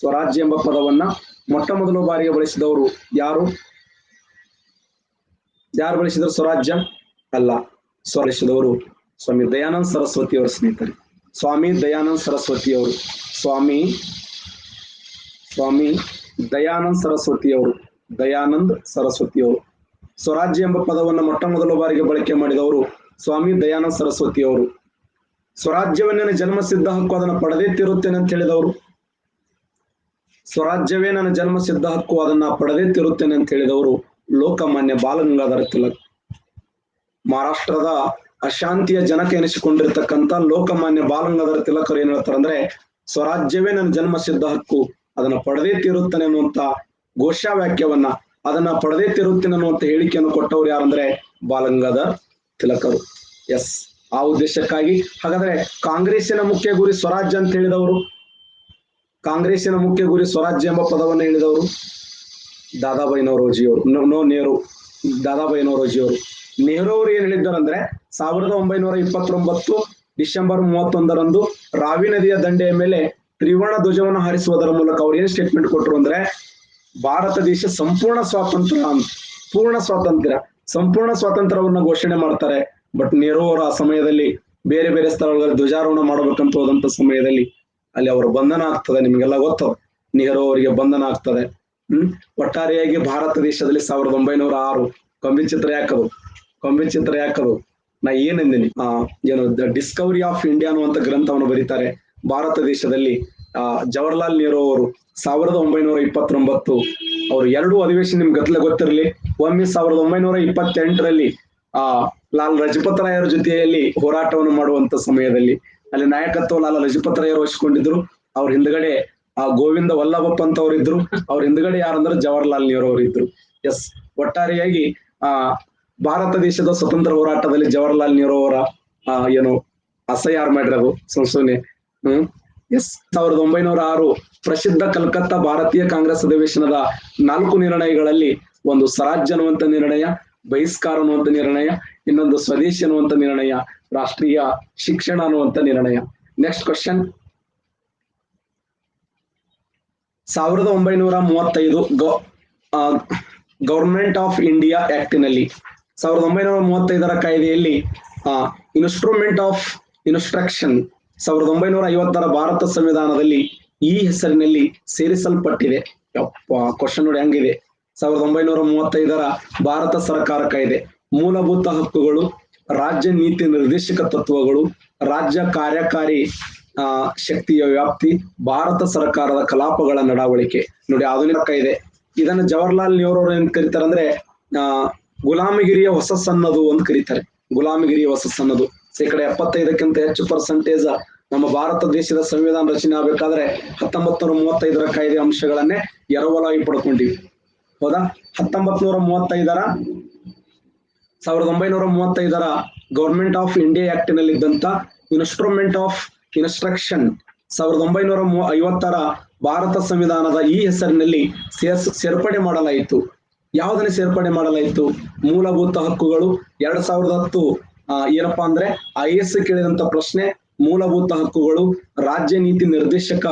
Speaker 1: ಸ್ವರಾಜ್ಯ ಎಂಬ ಪದವನ್ನ ಮೊಟ್ಟ ಮೊದಲ ಬಾರಿಗೆ ಬಳಸಿದವರು ಯಾರು? ಯಾರು ಬಳಸಿದರು ಸ್ವರಾಜ್ಯ? ಅಲ್ಲ, ಬಳಸಿದವರು ಸ್ವಾಮಿ ದಯಾನಂದ ಸರಸ್ವತಿ ಅವರು ಸ್ನೇಹಿತರೆ. ಸ್ವಾಮಿ ದಯಾನಂದ ಸರಸ್ವತಿ ಅವರು. ಸ್ವಾಮಿ ದಯಾನಂದ ಸರಸ್ವತಿ ಅವರು. ದಯಾನಂದ್ ಸರಸ್ವತಿ ಅವರು. ಸ್ವರಾಜ್ಯ ಎಂಬ ಪದವನ್ನು ಮೊಟ್ಟ ಮೊದಲ ಬಾರಿಗೆ ಬಳಕೆ ಮಾಡಿದವರು ಸ್ವಾಮಿ ದಯಾನಂದ ಸರಸ್ವತಿ ಅವರು. ಸ್ವರಾಜ್ಯವನ್ನೇ ನನ್ನ ಜನ್ಮ ಸಿದ್ಧ ಹಕ್ಕು, ಅದನ್ನು ಪಡೆದೇ ತೀರುತ್ತೇನೆ ಅಂತ ಹೇಳಿದವರು. ಸ್ವರಾಜ್ಯವೇ ನನ್ನ ಜನ್ಮ ಸಿದ್ಧ ಹಕ್ಕು, ಅದನ್ನ ಪಡೆದೇ ತೀರುತ್ತೇನೆ ಅಂತ ಹೇಳಿದವರು ಲೋಕಮಾನ್ಯ ಬಾಲಗಂಗಾಧರ ತಿಲಕ್. ಮಹಾರಾಷ್ಟ್ರದ ಅಶಾಂತಿಯ ಜನಕ ಎನಿಸಿಕೊಂಡಿರ್ತಕ್ಕಂಥ ಲೋಕಮಾನ್ಯ ಬಾಲಗಂಗಾಧರ ತಿಲಕರು ಏನ್ ಹೇಳ್ತಾರೆ ಅಂದ್ರೆ, ಸ್ವರಾಜ್ಯವೇ ನನ್ನ ಜನ್ಮ ಸಿದ್ಧ ಹಕ್ಕು, ಅದನ್ನ ಪಡೆದೇ ತೀರುತ್ತೇನೆ ಅನ್ನುವಂತ ಘೋಷವಾಕ್ಯವನ್ನ, ಅದನ್ನ ಪಡೆದೇ ತೀರುತ್ತೇನೆ ಅನ್ನುವಂತ ಹೇಳಿಕೆಯನ್ನು ಕೊಟ್ಟವರು ಯಾರಂದ್ರೆ ಬಾಲಗಂಗಾಧರ ತಿಲಕರು. ಎಸ್, ಆ ಉದ್ದೇಶಕ್ಕಾಗಿ ಹಾಗಾದ್ರೆ ಕಾಂಗ್ರೆಸ್ಸಿನ ಮುಖ್ಯ ಗುರಿ ಸ್ವರಾಜ್ಯ ಅಂತ ಹೇಳಿದವರು, ಕಾಂಗ್ರೆಸ್ಸಿನ ಮುಖ್ಯ ಗುರಿ ಸ್ವರಾಜ್ಯ ಎಂಬ ಪದವನ್ನು ಹೇಳಿದವರು ದಾದಾಬಾಯಿ ನವರೋಜಿ ಅವರು. ನೆಹರು, ದಾದಾಬಾಯಿ ನವರೋಜಿ ಅವರು. ನೆಹರು ಅವರು ಏನ್ ಹೇಳಿದ್ದಾರಂದ್ರೆ 1929 ಡಿಸೆಂಬರ್ 31ರಂದು ರಾವಿ ನದಿಯ ದಂಡೆಯ ಮೇಲೆ ತ್ರಿವರ್ಣ ಧ್ವಜವನ್ನು ಹಾರಿಸುವುದರ ಮೂಲಕ ಅವ್ರು ಏನ್ ಸ್ಟೇಟ್ಮೆಂಟ್ ಕೊಟ್ಟರು ಅಂದ್ರೆ, ಭಾರತ ದೇಶ ಸಂಪೂರ್ಣ ಸ್ವಾತಂತ್ರ್ಯವನ್ನ ಘೋಷಣೆ ಮಾಡ್ತಾರೆ. ಬಟ್ ನೆಹರು ಅವರು ಆ ಸಮಯದಲ್ಲಿ ಬೇರೆ ಬೇರೆ ಸ್ಥಳಗಳಲ್ಲಿ ಧ್ವಜಾರೋಹಣ ಮಾಡಬೇಕಂತ ಹೋದಂತ ಸಮಯದಲ್ಲಿ ಅಲ್ಲಿ ಅವರ ಬಂಧನ ಆಗ್ತದೆ. ನಿಮ್ಗೆಲ್ಲ ಗೊತ್ತದ, ನೆಹರು ಅವರಿಗೆ ಬಂಧನ ಆಗ್ತದೆ. ಒಟ್ಟಾರೆಯಾಗಿ ಭಾರತ ದೇಶದಲ್ಲಿ 1906 ಕೊಂಬಿ ಚಿತ್ರ ಯಾಕದು ನಾ ಏನಂದಿನಿ, ಏನು ಡಿಸ್ಕವರಿ ಆಫ್ ಇಂಡಿಯಾ ಅನ್ನುವಂತ ಗ್ರಂಥವನ್ನು ಬರೀತಾರೆ. ಭಾರತ ದೇಶದಲ್ಲಿ ಜವಾಹರ್ಲಾಲ್ ನೆಹರು ಅವರು 1929 ಅವರು 2 ಅಧಿವೇಶನ, ನಿಮ್ಗೆ ಗತ್ತಲೆ ಗೊತ್ತಿರಲಿ. ಒಮ್ಮೆ 1928ರಲ್ಲಿ ಲಾಲ್ ಲಜಪತ್ ರಾಯರ ಜೊತೆಯಲ್ಲಿ ಹೋರಾಟವನ್ನು ಮಾಡುವಂತ ಸಮಯದಲ್ಲಿ ಅಲ್ಲಿ ನಾಯಕತ್ವ ಲಾಲ ಲಜಪತ್ ರಾಯರು ವಹಿಸಿಕೊಂಡಿದ್ರು. ಅವ್ರ ಹಿಂದ್ಗಡೆ ಗೋವಿಂದ ವಲ್ಲಭ ಪಂತ್ ಅವರು ಇದ್ರು. ಅವ್ರ ಹಿಂದ್ಗಡೆ ಯಾರಂದ್ರೆ ಜವಾಹರ್ಲಾಲ್ ನೆಹರು ಅವರು ಇದ್ರು. ಎಸ್, ಒಟ್ಟಾರೆಯಾಗಿ ಭಾರತ ದೇಶದ ಸ್ವತಂತ್ರ ಹೋರಾಟದಲ್ಲಿ ಜವಾಹರ್ಲಾಲ್ ನೆಹರು ಅವರ ಏನು ಅಸಹ್ಯ ಯಾರು ಮಾಡಿರೋದು ಸುಮ್ನೆ ಎಸ್ 1906 ಪ್ರಸಿದ್ಧ ಕಲ್ಕತ್ತಾ ಭಾರತೀಯ ಕಾಂಗ್ರೆಸ್ ಅಧಿವೇಶನದ 4 ನಿರ್ಣಯಗಳಲ್ಲಿ ಒಂದು ಸ್ವರಾಜ್ಯ ಅನ್ನುವಂತ ನಿರ್ಣಯ, ಬಹಿಷ್ಕಾರ ಅನ್ನುವಂತ ನಿರ್ಣಯ, ಇನ್ನೊಂದು ಸ್ವದೇಶಿ ಅನ್ನುವಂತ ನಿರ್ಣಯ, ರಾಷ್ಟ್ರೀಯ ಶಿಕ್ಷಣ ಅನ್ನುವಂತ ನಿರ್ಣಯ. Next question. 1935 government of India ಆಕ್ಟಿನಲ್ಲಿ 1935ರ ಕಾಯ್ದೆಯಲ್ಲಿ ಇನ್ಸ್ಟ್ರೂಮೆಂಟ್ ಆಫ್ ಇನ್ಸ್ಟ್ರಕ್ಷನ್ 1950ರ ಭಾರತ ಸಂವಿಧಾನದಲ್ಲಿ ಈ ಹೆಸರಿನಲ್ಲಿ ಸೇರಿಸಲ್ಪಟ್ಟಿದೆ. ಕ್ವಶನ್ ನೋಡಿ ಹಂಗಿದೆ. 1935ರ ಭಾರತ ಸರ್ಕಾರ ಕಾಯ್ದೆ ಮೂಲಭೂತ ಹಕ್ಕುಗಳು, ರಾಜ್ಯ ನೀತಿ ನಿರ್ದೇಶಕ ತತ್ವಗಳು, ರಾಜ್ಯ ಕಾರ್ಯಕಾರಿ ಶಕ್ತಿಯ ವ್ಯಾಪ್ತಿ, ಭಾರತ ಸರ್ಕಾರದ ಕಲಾಪಗಳ ನಡವಳಿಕೆ. ನೋಡಿ ಆಧುನಿಕ ಕಾಯ್ದೆ. ಇದನ್ನ ಜವಾಹರ್ಲಾಲ್ ನೆಹರು ಅವರು ಏನ್ ಕರೀತಾರೆ ಅಂದ್ರೆ ಗುಲಾಮಗಿರಿಯ ಹೊಸ ಸನ್ನದು ಅಂತ ಕರೀತಾರೆ. ಗುಲಾಮಗಿರಿಯ ಹೊಸ ಸನ್ನದು. 75% ಹೆಚ್ಚು ಪರ್ಸೆಂಟೇಜ್ ನಮ್ಮ ಭಾರತ ದೇಶದ ಸಂವಿಧಾನ ರಚನೆ ಆಗ್ಬೇಕಾದ್ರೆ 1935ರ ಕಾಯ್ದೆ ಅಂಶಗಳನ್ನೇ ಎರವಲಾಗಿ ಪಡ್ಕೊಂಡಿವಿ. ಹೌದಾ? 1935ರ ಗವರ್ಮೆಂಟ್ ಆಫ್ ಇಂಡಿಯಾ ಆಕ್ಟ್ ನಲ್ಲಿ ಇದ್ದಂತ ಇನ್ಸ್ಟ್ರೂಮೆಂಟ್ ಆಫ್ ಇನ್ಸ್ಟ್ರಕ್ಷನ್ 1950ರ ಭಾರತ ಸಂವಿಧಾನದ ಈ ಹೆಸರಿನಲ್ಲಿ ಸೇರ್ಪಡೆ ಮಾಡಲಾಯಿತು. ಯಾವುದನ್ನ ಸೇರ್ಪಡೆ ಮಾಡಲಾಯಿತು? ಮೂಲಭೂತ ಹಕ್ಕುಗಳು. 2010 ಏನಪ್ಪಾ ಅಂದ್ರೆ IAS ಕೇಳಿದಂತ ಪ್ರಶ್ನೆ. ಮೂಲಭೂತ ಹಕ್ಕುಗಳು, ರಾಜ್ಯ ನೀತಿ ನಿರ್ದೇಶಕ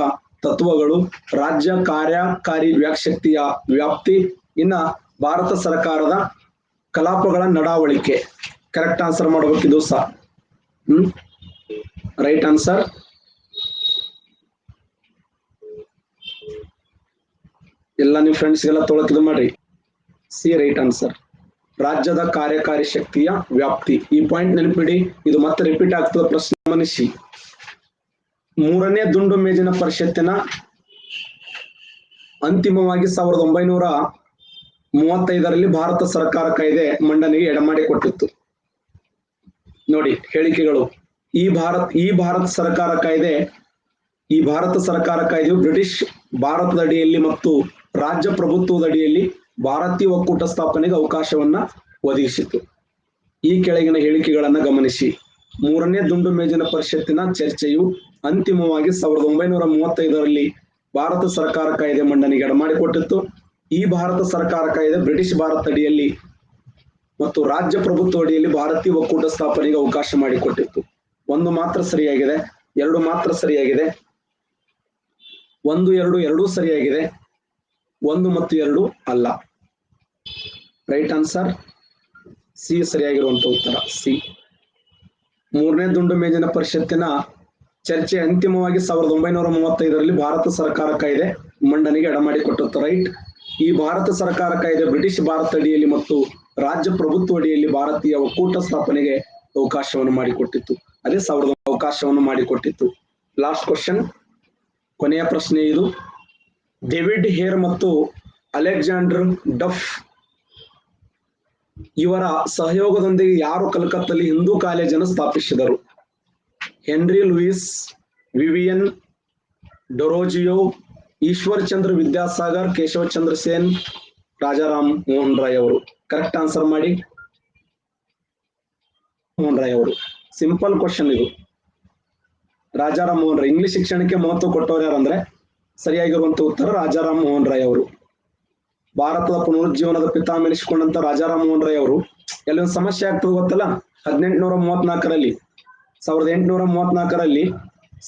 Speaker 1: ತತ್ವಗಳು, ರಾಜ್ಯ ಕಾರ್ಯಕಾರಿ ಶಕ್ತಿಯ ವ್ಯಾಪ್ತಿ, ಇನ್ನ ಭಾರತ ಸರ್ಕಾರದ ಕಲಾಪಗಳ ನಡವಳಿಕೆ. ಕರೆಕ್ಟ್ ಆನ್ಸರ್ ಮಾಡಬೇಕಿದು ಸಹ. Right answer. ಎಲ್ಲ ನಿಮ್ ಫ್ರೆಂಡ್ಸ್ಗೆಲ್ಲ ತೊಳಕಿದು ಮಾಡ್ರಿ. C right answer. ರಾಜ್ಯದ ಕಾರ್ಯಕಾರಿ ಶಕ್ತಿಯ ವ್ಯಾಪ್ತಿ. ಈ ಪಾಯಿಂಟ್ ನೆನಪಿಡಿ, ಇದು ಮತ್ತೆ ರಿಪೀಟ್ ಆಗ್ತದೆ ಪ್ರಶ್ನೆ ಗಮನಿಸಿ. 3ನೇ ದುಂಡು ಮೇಜಿನ ಪರಿಷತ್ತಿನ ಅಂತಿಮವಾಗಿ 1935ರಲ್ಲಿ ಭಾರತ ಸರ್ಕಾರ ಕಾಯ್ದೆ ಮಂಡನೆಗೆ ಎಡೆಮಾಡಿಕೊಟ್ಟಿತ್ತು. ನೋಡಿ ಹೇಳಿಕೆಗಳು. ಈ ಭಾರತ ಸರ್ಕಾರ ಕಾಯ್ದೆಯು ಬ್ರಿಟಿಷ್ ಭಾರತದ ಅಡಿಯಲ್ಲಿ ಮತ್ತು ರಾಜ್ಯ ಪ್ರಭುತ್ವದ ಅಡಿಯಲ್ಲಿ ಭಾರತೀಯ ಒಕ್ಕೂಟ ಸ್ಥಾಪನೆಗೆ ಅವಕಾಶವನ್ನ ಒದಗಿಸಿತು. ಈ ಕೆಳಗಿನ ಹೇಳಿಕೆಗಳನ್ನ ಗಮನಿಸಿ. 3ನೇ ದುಂಡು ಮೇಜಿನ ಪರಿಷತ್ತಿನ ಚರ್ಚೆಯು ಅಂತಿಮವಾಗಿ 1935ರಲ್ಲಿ ಭಾರತ ಸರ್ಕಾರ ಕಾಯ್ದೆ ಮಂಡನೆಗೆ ಎಡೆಮಾಡಿಕೊಟ್ಟಿತ್ತು. ಈ ಭಾರತ ಸರ್ಕಾರ ಕಾಯ್ದೆ ಬ್ರಿಟಿಷ್ ಭಾರತ ಅಡಿಯಲ್ಲಿ ಮತ್ತು ರಾಜ್ಯ ಪ್ರಭುತ್ವ ಅಡಿಯಲ್ಲಿ ಭಾರತೀಯ ಒಕ್ಕೂಟ ಸ್ಥಾಪನೆಗೆ ಅವಕಾಶ ಮಾಡಿಕೊಟ್ಟಿತ್ತು. 1 ಮಾತ್ರ ಸರಿಯಾಗಿದೆ, 2 ಮಾತ್ರ ಸರಿಯಾಗಿದೆ, 1, 2 ಎರಡೂ ಸರಿಯಾಗಿದೆ, 1 ಮತ್ತು 2 ಅಲ್ಲ. ರೈಟ್ ಆನ್ಸರ್ ಸಿ ಸರಿಯಾಗಿರುವಂತ ಉತ್ತರ ಸಿ. 3ನೇ ದುಂಡು ಮೇಜಿನ ಪರಿಷತ್ತಿನ ಚರ್ಚೆ ಅಂತಿಮವಾಗಿ 1935ರಲ್ಲಿ ಭಾರತ ಸರ್ಕಾರ ಕಾಯ್ದೆ ಮಂಡನೆಗೆ ಎಡೆಮಾಡಿಕೊಟ್ಟಿತ್ತು. ರೈಟ್. ಈ ಭಾರತ ಸರ್ಕಾರ ಕಾಯ್ದೆ ಬ್ರಿಟಿಷ್ ಭಾರತ ಅಡಿಯಲ್ಲಿ ಮತ್ತು ರಾಜ್ಯ ಪ್ರಭುತ್ವ ಅಡಿಯಲ್ಲಿ ಭಾರತೀಯ ಒಕ್ಕೂಟ ಸ್ಥಾಪನೆಗೆ ಅವಕಾಶವನ್ನು ಮಾಡಿಕೊಟ್ಟಿತ್ತು. ಅದೇ ಅವಕಾಶವನ್ನು ಮಾಡಿಕೊಟ್ಟಿತ್ತು. ಲಾಸ್ಟ್ ಕ್ವಶನ್, ಕೊನೆಯ ಪ್ರಶ್ನೆ ಇದು. ಡೇವಿಡ್ ಹೇರ್ ಮತ್ತು ಅಲೆಕ್ಸಾಂಡರ್ ಡಫ್ ಇವರ ಸಹಯೋಗದೊಂದಿಗೆ ಯಾರು ಕಲ್ಕತ್ತಲ್ಲಿ ಹಿಂದೂ ಕಾಲೇಜನ್ನು ಸ್ಥಾಪಿಸಿದರು? ಹೆನ್ರಿ ಲೂಯಿಸ್, ವಿವಿಯನ್ ಡೊರೋಜಿಯೋ, ಈಶ್ವರ್ ಚಂದ್ರ ವಿದ್ಯಾಸಾಗರ್, ಕೇಶವ ಚಂದ್ರ ಸೇನ್, ರಾಜಾರಾಮ್ ಮೋಹನ್ ರಾಯ್ ಅವರು. ಕರೆಕ್ಟ್ ಆನ್ಸರ್ ಮಾಡಿ. ಮೋಹನ್ ರಾಯ್ ಅವರು. ಸಿಂಪಲ್ ಕ್ವಶನ್ ಇದು. ರಾಜಾರಾಮ್ ಮೋಹನ್ ರಾಯ್. ಇಂಗ್ಲಿಷ್ ಶಿಕ್ಷಣಕ್ಕೆ ಮಹತ್ವ ಕೊಟ್ಟವರು ಯಾರಂದ್ರೆ ಸರಿಯಾಗಿರುವಂತ ಉತ್ತರ ರಾಜಾರಾಮ್ ಮೋಹನ್ ರಾಯ್ ಅವರು. ಭಾರತದ ಪುನರುಜ್ಜೀವನದ ಪಿತಾಮಹ ಎನಿಸಿಕೊಂಡಂತ ರಾಜಾರಾಮ್ ಮೋಹನ್ ರಾಯ್ ಅವರು. ಎಲ್ಲಿ ಒಂದು ಸಮಸ್ಯೆ ಆಗ್ತದೆ ಗೊತ್ತಲ್ಲ, 1834ರಲ್ಲಿ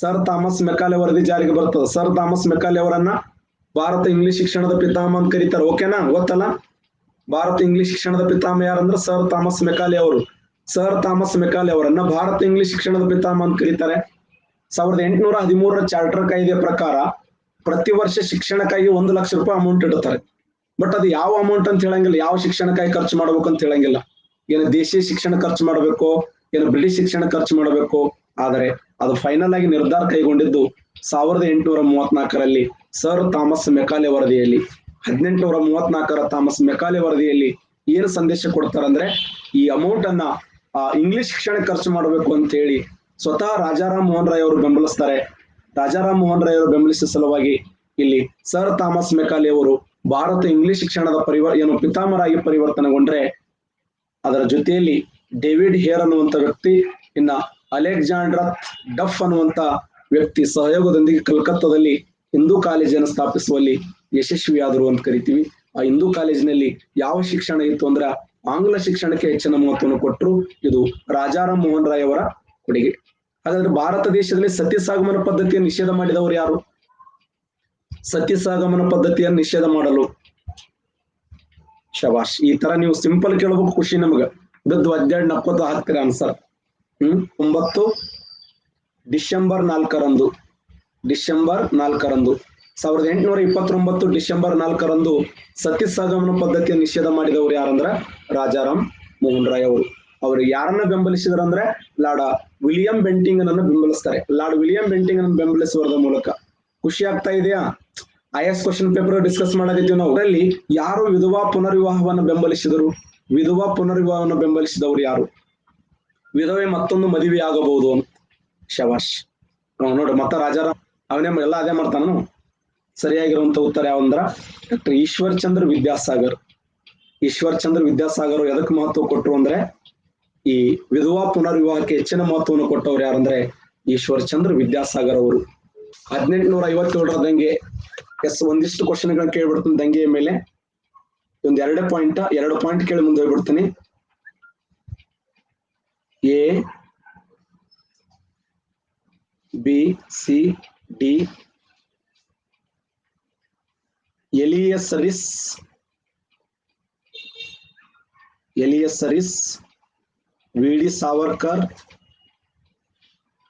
Speaker 1: ಸರ್ ಥಾಮಸ್ ಮೆಕಾಲೆ ವರದಿ ಜಾರಿಗೆ ಬರ್ತದೆ. ಸರ್ ಥಾಮಸ್ ಮೆಕಾಲೆ ಅವರನ್ನ ಭಾರತ ಇಂಗ್ಲಿಷ್ ಶಿಕ್ಷಣದ ಪಿತಾಮಹ ಅಂತ ಕರೀತಾರೆ. ಓಕೆನಾ? ಗೊತ್ತಲ್ಲ ಭಾರತ ಇಂಗ್ಲಿಷ್ ಶಿಕ್ಷಣದ ಪಿತಾಮಹ ಯಾರಂದ್ರೆ ಸರ್ ಥಾಮಸ್ ಮೆಕಾಲೆ ಅವರು. ಸರ್ ಥಾಮಸ್ ಮೆಕಾಲೆ ಅವರನ್ನ ಭಾರತ ಇಂಗ್ಲಿಷ್ ಶಿಕ್ಷಣದ ಪಿತಾಮಹ ಅಂತ ಕರೀತಾರೆ. 1813ರ ಚಾರ್ಟರ್ ಕಾಯ್ದೆಯ ಪ್ರಕಾರ ಪ್ರತಿ ವರ್ಷ ಶಿಕ್ಷಣಕ್ಕಾಗಿ 1 ಲಕ್ಷ ರೂಪಾಯಿ ಅಮೌಂಟ್ ಇಡುತ್ತಾರೆ. ಬಟ್ ಅದು ಯಾವ ಅಮೌಂಟ್ ಅಂತ ಹೇಳಂಗಿಲ್ಲ, ಯಾವ ಶಿಕ್ಷಣಕ್ಕಾಗಿ ಖರ್ಚು ಮಾಡ್ಬೇಕು ಅಂತ ಹೇಳಂಗಿಲ್ಲ. ಏನು ದೇಶೀಯ ಶಿಕ್ಷಣ ಖರ್ಚು ಮಾಡಬೇಕು, ಏನು ಬ್ರಿಟಿಷ್ ಶಿಕ್ಷಣ ಖರ್ಚು ಮಾಡಬೇಕು. ಆದರೆ ಅದು ಫೈನಲ್ ಆಗಿ ನಿರ್ಧಾರ ಕೈಗೊಂಡಿದ್ದು 1834ರಲ್ಲಿ ಸರ್ ಥಾಮಸ್ ಮೆಕಾಲೆ ವರದಿಯಲ್ಲಿ. 1834ರ ಥಾಮಸ್ ಮೆಕಾಲೆ ವರದಿಯಲ್ಲಿ ಏನು ಸಂದೇಶ ಕೊಡ್ತಾರಂದ್ರೆ ಈ ಅಮೌಂಟ್ ಅನ್ನ ಇಂಗ್ಲಿಷ್ ಶಿಕ್ಷಣಕ್ಕೆ ಖರ್ಚು ಮಾಡಬೇಕು ಅಂತ ಹೇಳಿ ಸ್ವತಃ ರಾಜಾರಾಮ್ ಮೋಹನ್ ರಾಯ್ ಅವರು ಬೆಂಬಲಿಸ್ತಾರೆ. ರಾಜಾರಾಮ್ ಮೋಹನ್ ರಾಯ್ ಅವರು ಬೆಂಬಲಿಸಿದ ಸಲುವಾಗಿ ಇಲ್ಲಿ ಸರ್ ಥಾಮಸ್ ಮೆಕಾಲೆ ಅವರು ಭಾರತ ಇಂಗ್ಲಿಷ್ ಶಿಕ್ಷಣದ ಪಿತಾಮಹರಾಗಿ ಪರಿವರ್ತನೆಗೊಂಡ್ರೆ, ಅದರ ಜೊತೆಯಲ್ಲಿ ಡೇವಿಡ್ ಹೇರ್ ಅನ್ನುವಂತ ವ್ಯಕ್ತಿ, ಇನ್ನ ಅಲೆಕ್ಸಾಂಡರ್ ಡಫ್ ಅನ್ನುವಂತ ವ್ಯಕ್ತಿ ಸಹಯೋಗದೊಂದಿಗೆ ಕಲ್ಕತ್ತಾದಲ್ಲಿ ಹಿಂದೂ ಕಾಲೇಜನ್ನು ಸ್ಥಾಪಿಸುವಲ್ಲಿ ಯಶಸ್ವಿಯಾದರು ಅಂತ ಕರಿತೀವಿ. ಆ ಹಿಂದೂ ಕಾಲೇಜಿನಲ್ಲಿ ಯಾವ ಶಿಕ್ಷಣ ಇತ್ತು ಅಂದ್ರ ಆಂಗ್ಲ ಶಿಕ್ಷಣಕ್ಕೆ ಹೆಚ್ಚಿನ ಮಹತ್ವವನ್ನು ಕೊಟ್ಟರು. ಇದು ರಾಜಾರಾಮ್ ಮೋಹನ್ ರಾಯ್ ಅವರ ಕೊಡುಗೆ. ಹಾಗಾದ್ರೆ ಭಾರತ ದೇಶದಲ್ಲಿ ಸತ್ಯಸಾಗಮನ ಪದ್ಧತಿಯನ್ನು ನಿಷೇಧ ಮಾಡಿದವರು ಯಾರು? ಸತ್ಯಸಾಗಮನ ಪದ್ಧತಿಯನ್ನು ನಿಷೇಧ ಮಾಡಲು ಶಬಾಷ್. ಈ ತರ ನೀವು ಸಿಂಪಲ್ ಕೇಳಬೇಕು, ಖುಷಿ ನಮಗ. ಗದ್ದು 12 ನಕ್ಕೋತ ಹಾಕ್ತೀರ ಆನ್ಸರ್. 9 ಡಿಸೆಂಬರ್ 4ರಂದು 1829 ಡಿಸೆಂಬರ್ 4ರಂದು ಸತ್ಯಸಾಗಮನ ಪದ್ಧತಿಯನ್ನು ನಿಷೇಧ ಮಾಡಿದವರು ಯಾರಂದ್ರ ರಾಜಾರಾಮ್ ಮೋಹನ್ ರಾಯ್ ಅವರು. ಅವರು ಯಾರನ್ನ ಬೆಂಬಲಿಸಿದ್ರು ಅಂದ್ರೆ ಲಾರ್ಡ್ ವಿಲಿಯಂ ಬೆಂಟಿಂಗ್ ಅನ್ನು ಬೆಂಬಲಿಸ್ತಾರೆ. ಲಾರ್ಡ್ ವಿಲಿಯಂ ಬೆಂಟಿಂಗ್ ಅನ್ನು ಬೆಂಬಲಿಸುವುದರ ಮೂಲಕ. ಖುಷಿ ಆಗ್ತಾ ಇದೆಯಾ? IAS ಕ್ವಶನ್ ಪೇಪರ್ ಡಿಸ್ಕಸ್ ಮಾಡದಿದ್ದೀವಿ ನಾವು. ಅದರಲ್ಲಿ ಯಾರು ವಿಧವಾ ಪುನರ್ವಿವಾಹವನ್ನು ಬೆಂಬಲಿಸಿದರು? ವಿಧವಾ ಪುನರ್ವಿವಾಹವನ್ನು ಬೆಂಬಲಿಸಿದವರು ಯಾರು? ವಿಧವೆ ಮತ್ತೊಂದು ಮದುವೆ ಆಗಬಹುದು ಅಂತ. ಶಬಾಷ್. ನೋಡ್ರಿ ಮತ್ತ ರಾಜಾರಾಮ್ ಅವನೇ ಎಲ್ಲ ಅದೇ ಮಾಡ್ತಾನು. ಸರಿಯಾಗಿರುವಂತ ಉತ್ತರ ಯಾವಂದ್ರ ಡಾಕ್ಟರ್ ಈಶ್ವರ್ ಚಂದ್ರ ವಿದ್ಯಾಸಾಗರ್. ಈಶ್ವರ್ ಚಂದ್ರ ವಿದ್ಯಾಸಾಗರ್ ಎದಕ್ಕೆ ಮಹತ್ವ ಕೊಟ್ಟರು ಅಂದ್ರೆ ಈ ವಿಧವಾ ಪುನರ್ವಿವಾಹಕ್ಕೆ ಹೆಚ್ಚಿನ ಮಹತ್ವವನ್ನು ಕೊಟ್ಟವ್ರು ಯಾರಂದ್ರೆ ಈಶ್ವರ್ ಚಂದ್ರ ವಿದ್ಯಾಸಾಗರ್ ಅವರು. 1857ರ ದಂಗೆ. ಒಂದಿಷ್ಟು ಕ್ವಶನ್ಗಳನ್ನ ಕೇಳ್ಬಿಡ್ತೀನಿ ದಂಗೆಯ ಮೇಲೆ. ಒಂದ್ 2 ಪಾಯಿಂಟ್ ಕೇಳಿ ಮುಂದೆ ಹೋಗ್ಬಿಡ್ತೀನಿ. A B C D ಎಲಿಯಸರಿಸ್ ವಿ.ಡಿ. ಸಾವರ್ಕರ್,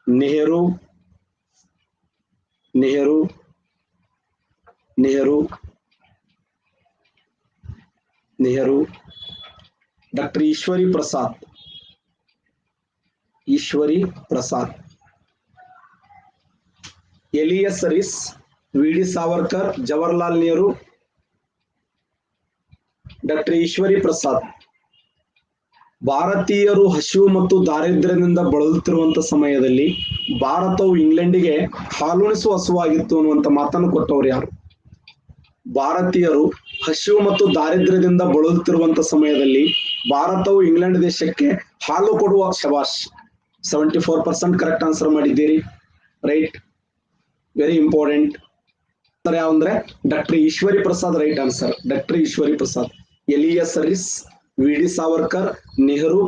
Speaker 1: ನೆಹರು ಡಾಕ್ಟರ್ ಈಶ್ವರಿ ಪ್ರಸಾದ್. ಎಲಿಯಸರಿಸ್, ವಿ.ಡಿ. ಸಾವರ್ಕರ್, ಜವಾಹರ್ಲಾಲ್ ನೆಹರು, ಡಾಕ್ಟರ್ ಈಶ್ವರಿ ಪ್ರಸಾದ್. ಭಾರತೀಯರು ಹಸಿವು ಮತ್ತು ದಾರಿದ್ರ್ಯದಿಂದ ಬಳಲುತ್ತಿರುವಂತ ಸಮಯದಲ್ಲಿ ಭಾರತವು ಇಂಗ್ಲೆಂಡಿಗೆ ಹಾಲುಣಿಸುವ ಹಸುವಾಗಿತ್ತು ಅನ್ನುವಂತ ಮಾತನ್ನು ಕೊಟ್ಟವರು ಯಾರು? ಭಾರತೀಯರು ಹಸಿವು ಮತ್ತು ದಾರಿದ್ರ್ಯದಿಂದ ಬಳಲುತ್ತಿರುವಂತ ಸಮಯದಲ್ಲಿ ಭಾರತವು ಇಂಗ್ಲೆಂಡ್ ದೇಶಕ್ಕೆ ಹಾಲು ಕೊಡುವ. ಶಬಾಷ್. 74% ಕರೆಕ್ಟ್ ಆನ್ಸರ್ ಮಾಡಿದ್ದೀರಿ. Right, very important. ಯಾವಂದ್ರೆ doctor Ishwari Prasad right answer. Doctor Ishwari Prasad. ಎಲಿಯಸರಿಸ್, ವಿ.ಡಿ. ಸಾವರ್ಕರ್, ನೆಹರು.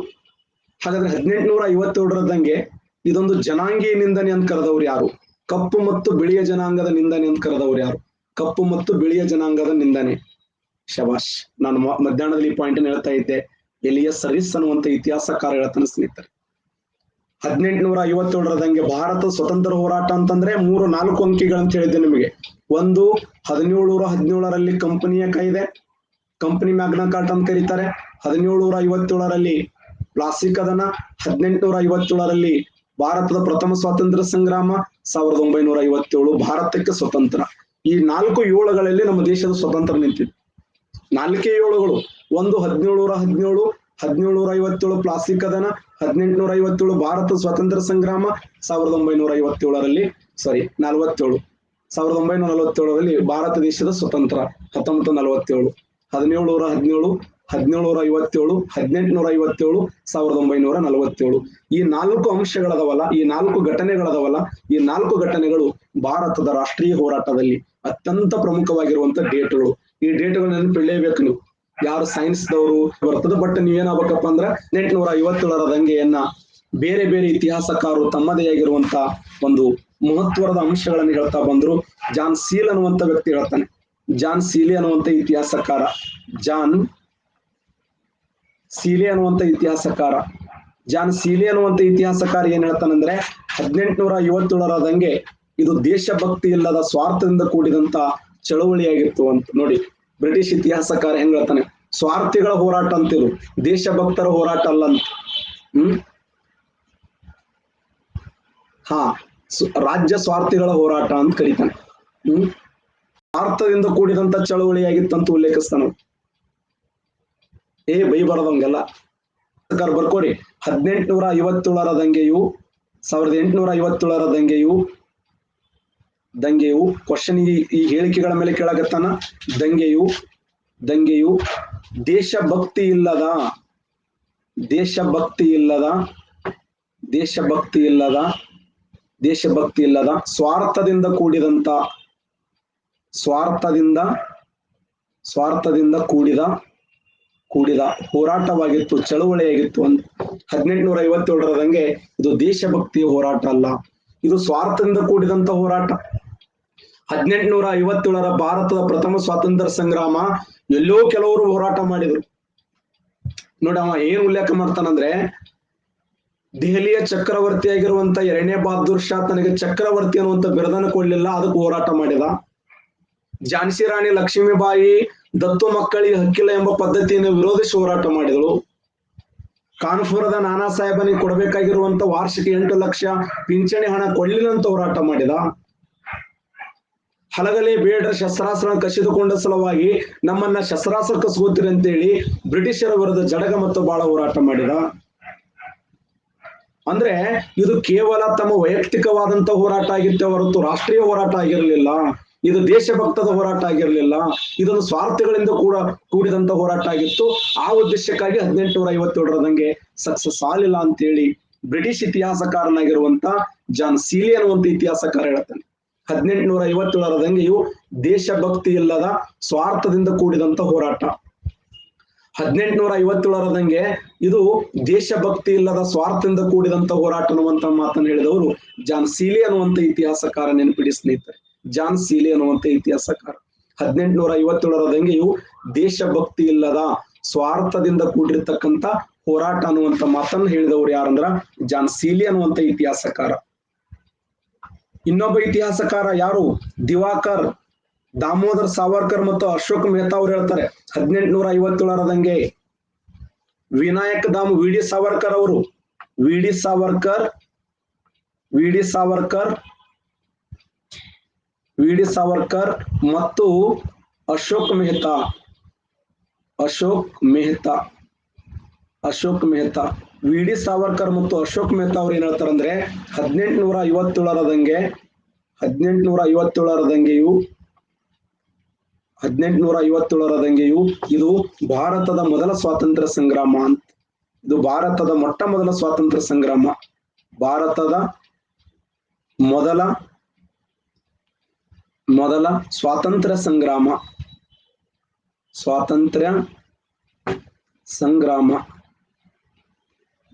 Speaker 1: ಹಾಗಾದ್ರೆ 1857ರ ದಂಗೆ ಇದೊಂದು ಜನಾಂಗೀಯ ನಿಂದನೆ ಅಂತ ಕರೆದವ್ರು ಯಾರು? ಕಪ್ಪು ಮತ್ತು ಬಿಳಿಯ ಜನಾಂಗದ ನಿಂದನೆ ಅಂತ ಕರೆದವ್ರು ಯಾರು? ಕಪ್ಪು ಮತ್ತು ಬಿಳಿಯ ಜನಾಂಗದ ನಿಂದನೆ. ಶಬಾಷ್. ನಾನು ಮಧ್ಯಾಹ್ನದಲ್ಲಿ ಈ ಪಾಯಿಂಟ್ ಹೇಳ್ತಾ ಇದ್ದೆ. ಎಲಿಯಸರಿಸ್ ಅನ್ನುವಂತ ಇತಿಹಾಸಕಾರ ಹೇಳ್ತಾನೆ ಸ್ನೇಹಿತರೆ. 1857ರ ದಂಗೆ ಭಾರತ ಸ್ವತಂತ್ರ ಹೋರಾಟ ಅಂತಂದ್ರೆ 3-4 ಅಂಕಿಗಳಂತ ಹೇಳಿದ್ದೆ ನಿಮಗೆ. 1 1717ರಲ್ಲಿ ಕಂಪನಿಯ ಕಾಯ್ದೆ, ಕಂಪನಿ ಮ್ಯಾಗ್ನಾ ಕಾರ್ಟ ಅಂತ ಕರೀತಾರೆ. 1757ರಲ್ಲಿ ಪ್ಲಾಸ್ಟಿಕ್ ಕದನ. 1857ರಲ್ಲಿ ಭಾರತದ ಪ್ರಥಮ ಸ್ವಾತಂತ್ರ್ಯ ಸಂಗ್ರಾಮ. 1957 ಭಾರತಕ್ಕೆ ಸ್ವತಂತ್ರ. ಈ 4 ಏಳುಗಳಲ್ಲಿ ನಮ್ಮ ದೇಶದ ಸ್ವತಂತ್ರ ನಿಂತಿದೆ. 4 ಏಳುಗಳು. 1 1717, 1757 ಪ್ಲಾಸ್ಟಿಕ್ ಕದನ, 1857 ಭಾರತ ಸ್ವಾತಂತ್ರ್ಯ ಸಂಗ್ರಾಮ, 1947ರಲ್ಲಿ 1947ರಲ್ಲಿ ಭಾರತ ದೇಶದ ಸ್ವತಂತ್ರ. 1947, 1717, 1757, 1857, 1947. ಈ 4 ಅಂಶಗಳದವಲ್ಲ, ಈ 4 ಘಟನೆಗಳದವಲ್ಲ, ಈ 4 ಘಟನೆಗಳು ಭಾರತದ ರಾಷ್ಟ್ರೀಯ ಹೋರಾಟದಲ್ಲಿ ಅತ್ಯಂತ ಪ್ರಮುಖವಾಗಿರುವಂತ ಡೇಟ್ಗಳು. ಈ ಡೇಟ್ಗಳು ನೆನಪಿಡಲೇಬೇಕು ನೀವು. ಯಾರು ಸೈನ್ಸ್ದವರು ಬರ್ತದೆ. ಬಟ್ ನೀವೇನಾಗಬೇಕಪ್ಪ ಅಂದ್ರೆ 1857ರ ದಂಗೆಯನ್ನ ಬೇರೆ ಬೇರೆ ಇತಿಹಾಸಕಾರರು ತಮ್ಮದೇ ಆಗಿರುವಂತ ಒಂದು ಮಹತ್ವದ ಅಂಶಗಳನ್ನು ಹೇಳ್ತಾ ಬಂದ್ರು. ಜಾನ್ ಸೀಲ್ ಅನ್ನುವಂತ ವ್ಯಕ್ತಿ ಹೇಳ್ತಾನೆ. ಜಾನ್ ಸೀಲಿ ಅನ್ನುವಂತ ಇತಿಹಾಸಕಾರ, ಜಾನ್ ಸೀಲಿ ಅನ್ನುವಂತ ಇತಿಹಾಸಕಾರ ಏನ್ ಹೇಳ್ತಾನಂದ್ರೆ 1857ರ ದಂಗೆ ಇದು ದೇಶಭಕ್ತಿ ಇಲ್ಲದ ಸ್ವಾರ್ಥದಿಂದ ಕೂಡಿದಂತ ಚಳವಳಿಯಾಗಿತ್ತು ಅಂತ. ನೋಡಿ ಬ್ರಿಟಿಷ್ ಇತಿಹಾಸಕಾರ ಹೆಂಗ್ ಹೇಳ್ತಾನೆ, ಸ್ವಾರ್ಥಿಗಳ ಹೋರಾಟ ಅಂತಿರು, ದೇಶಭಕ್ತರ ಹೋರಾಟ ಅಲ್ಲ ಅಂತ. ರಾಜ್ಯ ಸ್ವಾರ್ಥಿಗಳ ಹೋರಾಟ ಅಂತ ಕರೀತಾನೆ. ಸ್ವಾರ್ಥದಿಂದ ಕೂಡಿದಂತ ಚಳವಳಿಯಾಗಿತ್ತಂತ ಉಲ್ಲೇಖಿಸ್ತಾನ. ಬೈಬಾರದಂಗೆಲ್ಲ ಬರ್ಕೊಡಿ. 1857ರ ದಂಗೆಯು 1857ರ ದಂಗೆಯು ಕ್ವಶನ್ ಈ ಹೇಳಿಕೆಗಳ ಮೇಲೆ ಕೇಳಕತ್ತಾನ. ದಂಗೆಯು ದೇಶಭಕ್ತಿ ಇಲ್ಲದ ದೇಶಭಕ್ತಿ ಇಲ್ಲದ ಸ್ವಾರ್ಥದಿಂದ ಕೂಡಿದ ಹೋರಾಟವಾಗಿತ್ತು, ಚಳುವಳಿಯಾಗಿತ್ತು. 1857ರಂಗೆ ಇದು ದೇಶಭಕ್ತಿಯ ಹೋರಾಟ ಅಲ್ಲ, ಇದು ಸ್ವಾರ್ಥದಿಂದ ಕೂಡಿದಂತ ಹೋರಾಟ. 1857ರ ಭಾರತದ ಪ್ರಥಮ ಸ್ವಾತಂತ್ರ್ಯ ಸಂಗ್ರಾಮ ಎಲ್ಲೋ ಕೆಲವರು ಹೋರಾಟ ಮಾಡಿದ್ರು ನೋಡಿ. ಅವ ಏನ್ ಉಲ್ಲೇಖ ಮಾಡ್ತಾನಂದ್ರೆ, ದೆಹಲಿಯ ಚಕ್ರವರ್ತಿಯಾಗಿರುವಂತ 2ನೇ ಬಹದ್ದೂರ್ ಶಾ ತನಗೆ ಚಕ್ರವರ್ತಿ ಅನ್ನುವಂತ ಬಿರುದನ್ನು ಕೊಡ್ಲಿಲ್ಲ, ಅದಕ್ಕೆ ಹೋರಾಟ ಮಾಡಿದ. ಝಾನ್ಸಿ ರಾಣಿ ಲಕ್ಷ್ಮೀಬಾಯಿ ದತ್ತು ಮಕ್ಕಳಿಗೆ ಹಕ್ಕಿಲ್ಲ ಎಂಬ ಪದ್ಧತಿಯನ್ನು ವಿರೋಧಿಸಿ ಹೋರಾಟ ಮಾಡಿದಳು. ಕಾನ್ಪುರದ ನಾನಾ ಸಾಹೇಬನಿಗೆ ಕೊಡಬೇಕಾಗಿರುವಂತ ವಾರ್ಷಿಕ 8 ಲಕ್ಷ ಪಿಂಚಣಿ ಹಣ ಕೊಡ್ಲಿಲ್ಲ ಅಂತ ಹೋರಾಟ ಮಾಡಿದ. ಹಲಗಲಿ ಬೇಡರ ಶಸ್ತ್ರಾಸ್ತ್ರ ಕಸಿದುಕೊಂಡ ಸಲುವಾಗಿ ನಮ್ಮನ್ನ ಶಸ್ತ್ರಾಸ್ತ್ರ ಕಸ್ಕೋತೀರಿ ಅಂತೇಳಿ ಬ್ರಿಟಿಷರ ವಿರುದ್ಧ ಜಡಗ ಮತ್ತು ಬಾಳ ಹೋರಾಟ ಮಾಡಿದ. ಅಂದ್ರೆ ಇದು ಕೇವಲ ತಮ್ಮ ವೈಯಕ್ತಿಕವಾದಂತ ಹೋರಾಟ ಆಗಿತ್ತೆ ಹೊರತು ರಾಷ್ಟ್ರೀಯ ಹೋರಾಟ ಆಗಿರಲಿಲ್ಲ. ಇದು ದೇಶಭಕ್ತದ ಹೋರಾಟ ಆಗಿರಲಿಲ್ಲ. ಇದೊಂದು ಸ್ವಾರ್ಥಗಳಿಂದ ಕೂಡಿದಂತ ಹೋರಾಟ ಆಗಿತ್ತು. ಆ ಉದ್ದೇಶಕ್ಕಾಗಿ 1857ರಂಗೆ ಸಕ್ಸಸ್ ಆಗಲಿಲ್ಲ ಅಂತೇಳಿ ಬ್ರಿಟಿಷ್ ಇತಿಹಾಸಕಾರನಾಗಿರುವಂತ ಜಾನ್ ಸೀಲಿ ಅನ್ನುವಂತ ಇತಿಹಾಸಕಾರ ಹೇಳ್ತಾನೆ. 1857ರಂಗೆಯು ದೇಶಭಕ್ತಿ ಇಲ್ಲದ ಸ್ವಾರ್ಥದಿಂದ ಕೂಡಿದಂತ ಹೋರಾಟ. 1857ರಂಗೆ ಇದು ದೇಶಭಕ್ತಿ ಇಲ್ಲದ ಸ್ವಾರ್ಥದಿಂದ ಕೂಡಿದಂತ ಹೋರಾಟ ಅನ್ನುವಂತ ಮಾತನ್ನು ಹೇಳಿದವರು ಜಾನ್ ಸೀಲಿ ಅನ್ನುವಂತ ಇತಿಹಾಸಕಾರ. ನೆನಪಿಡಿ ಸ್ನೇಹಿತರೆ, ಜಾನ್ ಸೀಲಿ ಅನ್ನುವಂತ ಇತಿಹಾಸಕಾರ. 1857ರಂಗೆಯು ದೇಶಭಕ್ತಿ ಇಲ್ಲದ ಸ್ವಾರ್ಥದಿಂದ ಕೂಡಿರ್ತಕ್ಕಂಥ ಹೋರಾಟ ಅನ್ನುವಂತ ಮಾತನ್ನು ಹೇಳಿದವರು ಯಾರಂದ್ರ ಜಾನ್ ಸೀಲಿ ಅನ್ನುವಂತ ಇತಿಹಾಸಕಾರ. ಇನ್ನೊಬ್ಬ ಇತಿಹಾಸಕಾರ ಯಾರು? ದಿವಾಕರ್, ದಾಮೋದರ್ ಸಾವರ್ಕರ್ ಮತ್ತು ಅಶೋಕ್ ಮೆಹ್ತಾ ಅವರು ಹೇಳ್ತಾರೆ 1857ರಂಗೆ ವಿನಾಯಕ್ ದಾಮ್ ವಿ ಡಿ ಸಾವರ್ಕರ್ ಮತ್ತು ಅಶೋಕ್ ಮೆಹ್ತಾ ವಿ ಡಿ ಸಾವರ್ಕರ್ ಮತ್ತು ಅಶೋಕ್ ಮೆಹ್ತಾ ಅವ್ರು ಏನ್ ಹೇಳ್ತಾರಂದ್ರೆ 1857ರಂಗೆಯು ಇದು ಭಾರತದ ಮೊದಲ ಸ್ವಾತಂತ್ರ್ಯ ಸಂಗ್ರಾಮ ಅಂತ. ಇದು ಭಾರತದ ಮೊಟ್ಟ ಮೊದಲ ಸ್ವಾತಂತ್ರ್ಯ ಸಂಗ್ರಾಮ, ಭಾರತದ ಮೊದಲ ಸ್ವಾತಂತ್ರ್ಯ ಸಂಗ್ರಾಮ,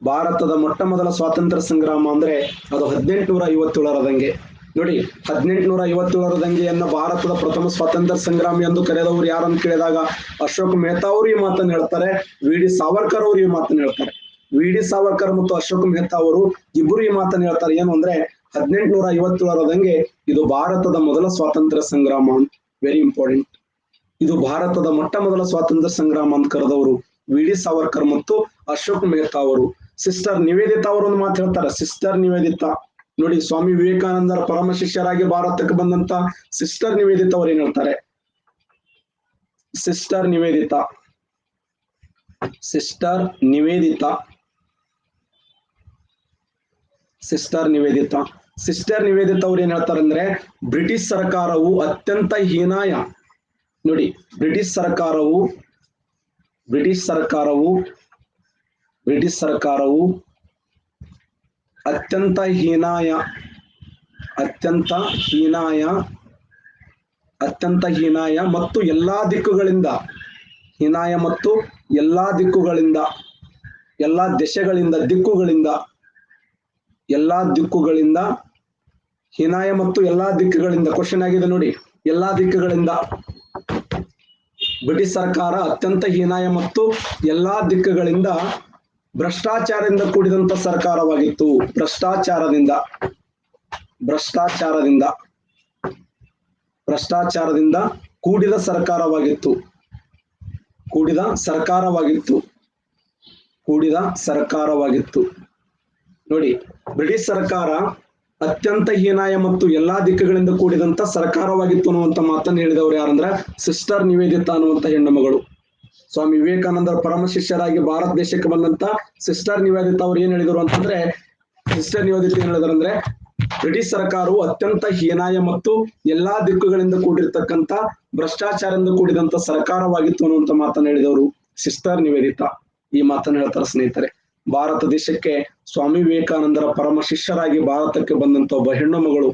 Speaker 1: ಭಾರತದ ಮೊಟ್ಟ ಮೊದಲ ಸ್ವಾತಂತ್ರ್ಯ ಸಂಗ್ರಾಮ ಅಂದ್ರೆ ಅದು 1857ರಂಗೆ. ನೋಡಿ, 1857ರಂಗೆಯನ್ನ ಭಾರತದ ಪ್ರಥಮ ಸ್ವಾತಂತ್ರ್ಯ ಸಂಗ್ರಾಮಿ ಎಂದು ಕರೆದವರು ಯಾರಂತ ಕೇಳಿದಾಗ ಅಶೋಕ್ ಮೆಹ್ತಾ ಅವರು ಈ ಮಾತನ್ನು ಹೇಳ್ತಾರೆ, ವಿ ಡಿ ಸಾವರ್ಕರ್ ಅವರು ಈ ಮಾತನ್ನು ಹೇಳ್ತಾರೆ. ವಿ ಡಿ ಸಾವರ್ಕರ್ ಮತ್ತು ಅಶೋಕ್ ಮೆಹ್ತಾ ಅವರು ಇಬ್ಬರು ಈ ಮಾತನ್ನು ಹೇಳ್ತಾರೆ. ಏನು ಅಂದ್ರೆ 1857ರಂಗೆ ಇದು ಭಾರತದ ಮೊದಲ ಸ್ವಾತಂತ್ರ್ಯ ಸಂಗ್ರಾಮ ಅಂತ. Very important. ಇದು ಭಾರತದ ಮೊಟ್ಟ ಮೊದಲ ಸ್ವಾತಂತ್ರ್ಯ ಸಂಗ್ರಾಮ ಅಂತ ಕರೆದವರು ವಿ ಡಿ ಸಾವರ್ಕರ್ ಮತ್ತು ಅಶೋಕ್ ಮೆಹ್ತಾ ಅವರು. ಸಿಸ್ಟರ್ ನಿವೇದಿತಾ ಅವರು ಒಂದು ಮಾತು ಹೇಳ್ತಾರೆ. ಸಿಸ್ಟರ್ ನಿವೇದಿತಾ ನೋಡಿ, ಸ್ವಾಮಿ ವಿವೇಕಾನಂದರ ಪರಮ ಶಿಷ್ಯರಾಗಿ ಭಾರತಕ್ಕೆ ಬಂದಂತ ಸಿಸ್ಟರ್ ನಿವೇದಿತಾ ಅವ್ರು ಏನ್ ಹೇಳ್ತಾರೆ? ಸಿಸ್ಟರ್ ನಿವೇದಿತಾ ಅವ್ರು ಏನ್ ಹೇಳ್ತಾರೆ ಅಂದ್ರೆ, ಬ್ರಿಟಿಷ್ ಸರ್ಕಾರವು ಅತ್ಯಂತ ಹೀನಾಯ, ನೋಡಿ ಬ್ರಿಟಿಷ್ ಸರ್ಕಾರವು ಅತ್ಯಂತ ಹೀನಾಯ ಮತ್ತು ಎಲ್ಲಾ ದಿಕ್ಕುಗಳಿಂದ ಎಲ್ಲಾ ದೇಶಗಳಿಂದ ಹೀನಾಯ ಮತ್ತು ಎಲ್ಲಾ ದಿಕ್ಕುಗಳಿಂದ ಕ್ವಶನ್ ಆಗಿದೆ ನೋಡಿ. ಎಲ್ಲಾ ದಿಕ್ಕುಗಳಿಂದ ಬ್ರಿಟಿಷ್ ಸರ್ಕಾರ ಅತ್ಯಂತ ಹೀನಾಯ ಮತ್ತು ಎಲ್ಲಾ ದಿಕ್ಕುಗಳಿಂದ ಭ್ರಷ್ಟಾಚಾರದಿಂದ ಕೂಡಿದಂತ ಸರ್ಕಾರವಾಗಿತ್ತು. ಭ್ರಷ್ಟಾಚಾರದಿಂದ ಕೂಡಿದ ಸರ್ಕಾರವಾಗಿತ್ತು. ನೋಡಿ, ಬ್ರಿಟಿಷ್ ಸರ್ಕಾರ ಅತ್ಯಂತ ಹೀನಾಯ ಮತ್ತು ಎಲ್ಲಾ ದಿಕ್ಕುಗಳಿಂದ ಕೂಡಿದಂತ ಸರ್ಕಾರವಾಗಿತ್ತು ಅನ್ನುವಂತ ಮಾತನ್ನು ಹೇಳಿದವರು ಯಾರಂದ್ರ ಸಿಸ್ಟರ್ ನಿವೇದಿತಾ ಅನ್ನುವಂತ ಹೆಣ್ಣು ಮಗಳು. ಸ್ವಾಮಿ ವಿವೇಕಾನಂದರ ಪರಮ ಶಿಷ್ಯರಾಗಿ ಭಾರತ ದೇಶಕ್ಕೆ ಬಂದಂತ ಸಿಸ್ಟರ್ ನಿವೇದಿತಾ ಅವ್ರು ಏನ್ ಹೇಳಿದ್ರು ಅಂತಂದ್ರೆ, ಸಿಸ್ಟರ್ ನಿವೇದಿತಾ ಏನ್ ಹೇಳಿದ್ರಂದ್ರೆ, ಬ್ರಿಟಿಷ್ ಸರ್ಕಾರವು ಅತ್ಯಂತ ಹೀನಾಯ ಮತ್ತು ಎಲ್ಲಾ ದಿಕ್ಕುಗಳಿಂದ ಕೂಡಿರ್ತಕ್ಕಂತ ಭ್ರಷ್ಟಾಚಾರದಿಂದ ಕೂಡಿದಂತ ಸರ್ಕಾರವಾಗಿತ್ತು ಅನ್ನುವಂತ ಮಾತನ್ನು ಹೇಳಿದವರು ಸಿಸ್ಟರ್ ನಿವೇದಿತಾ. ಈ ಮಾತನ್ನು ಹೇಳ್ತಾರೆ ಸ್ನೇಹಿತರೆ. ಭಾರತ ದೇಶಕ್ಕೆ ಸ್ವಾಮಿ ವಿವೇಕಾನಂದರ ಪರಮ ಶಿಷ್ಯರಾಗಿ ಭಾರತಕ್ಕೆ ಬಂದಂತ ಒಬ್ಬ ಹೆಣ್ಣು ಮಗಳು.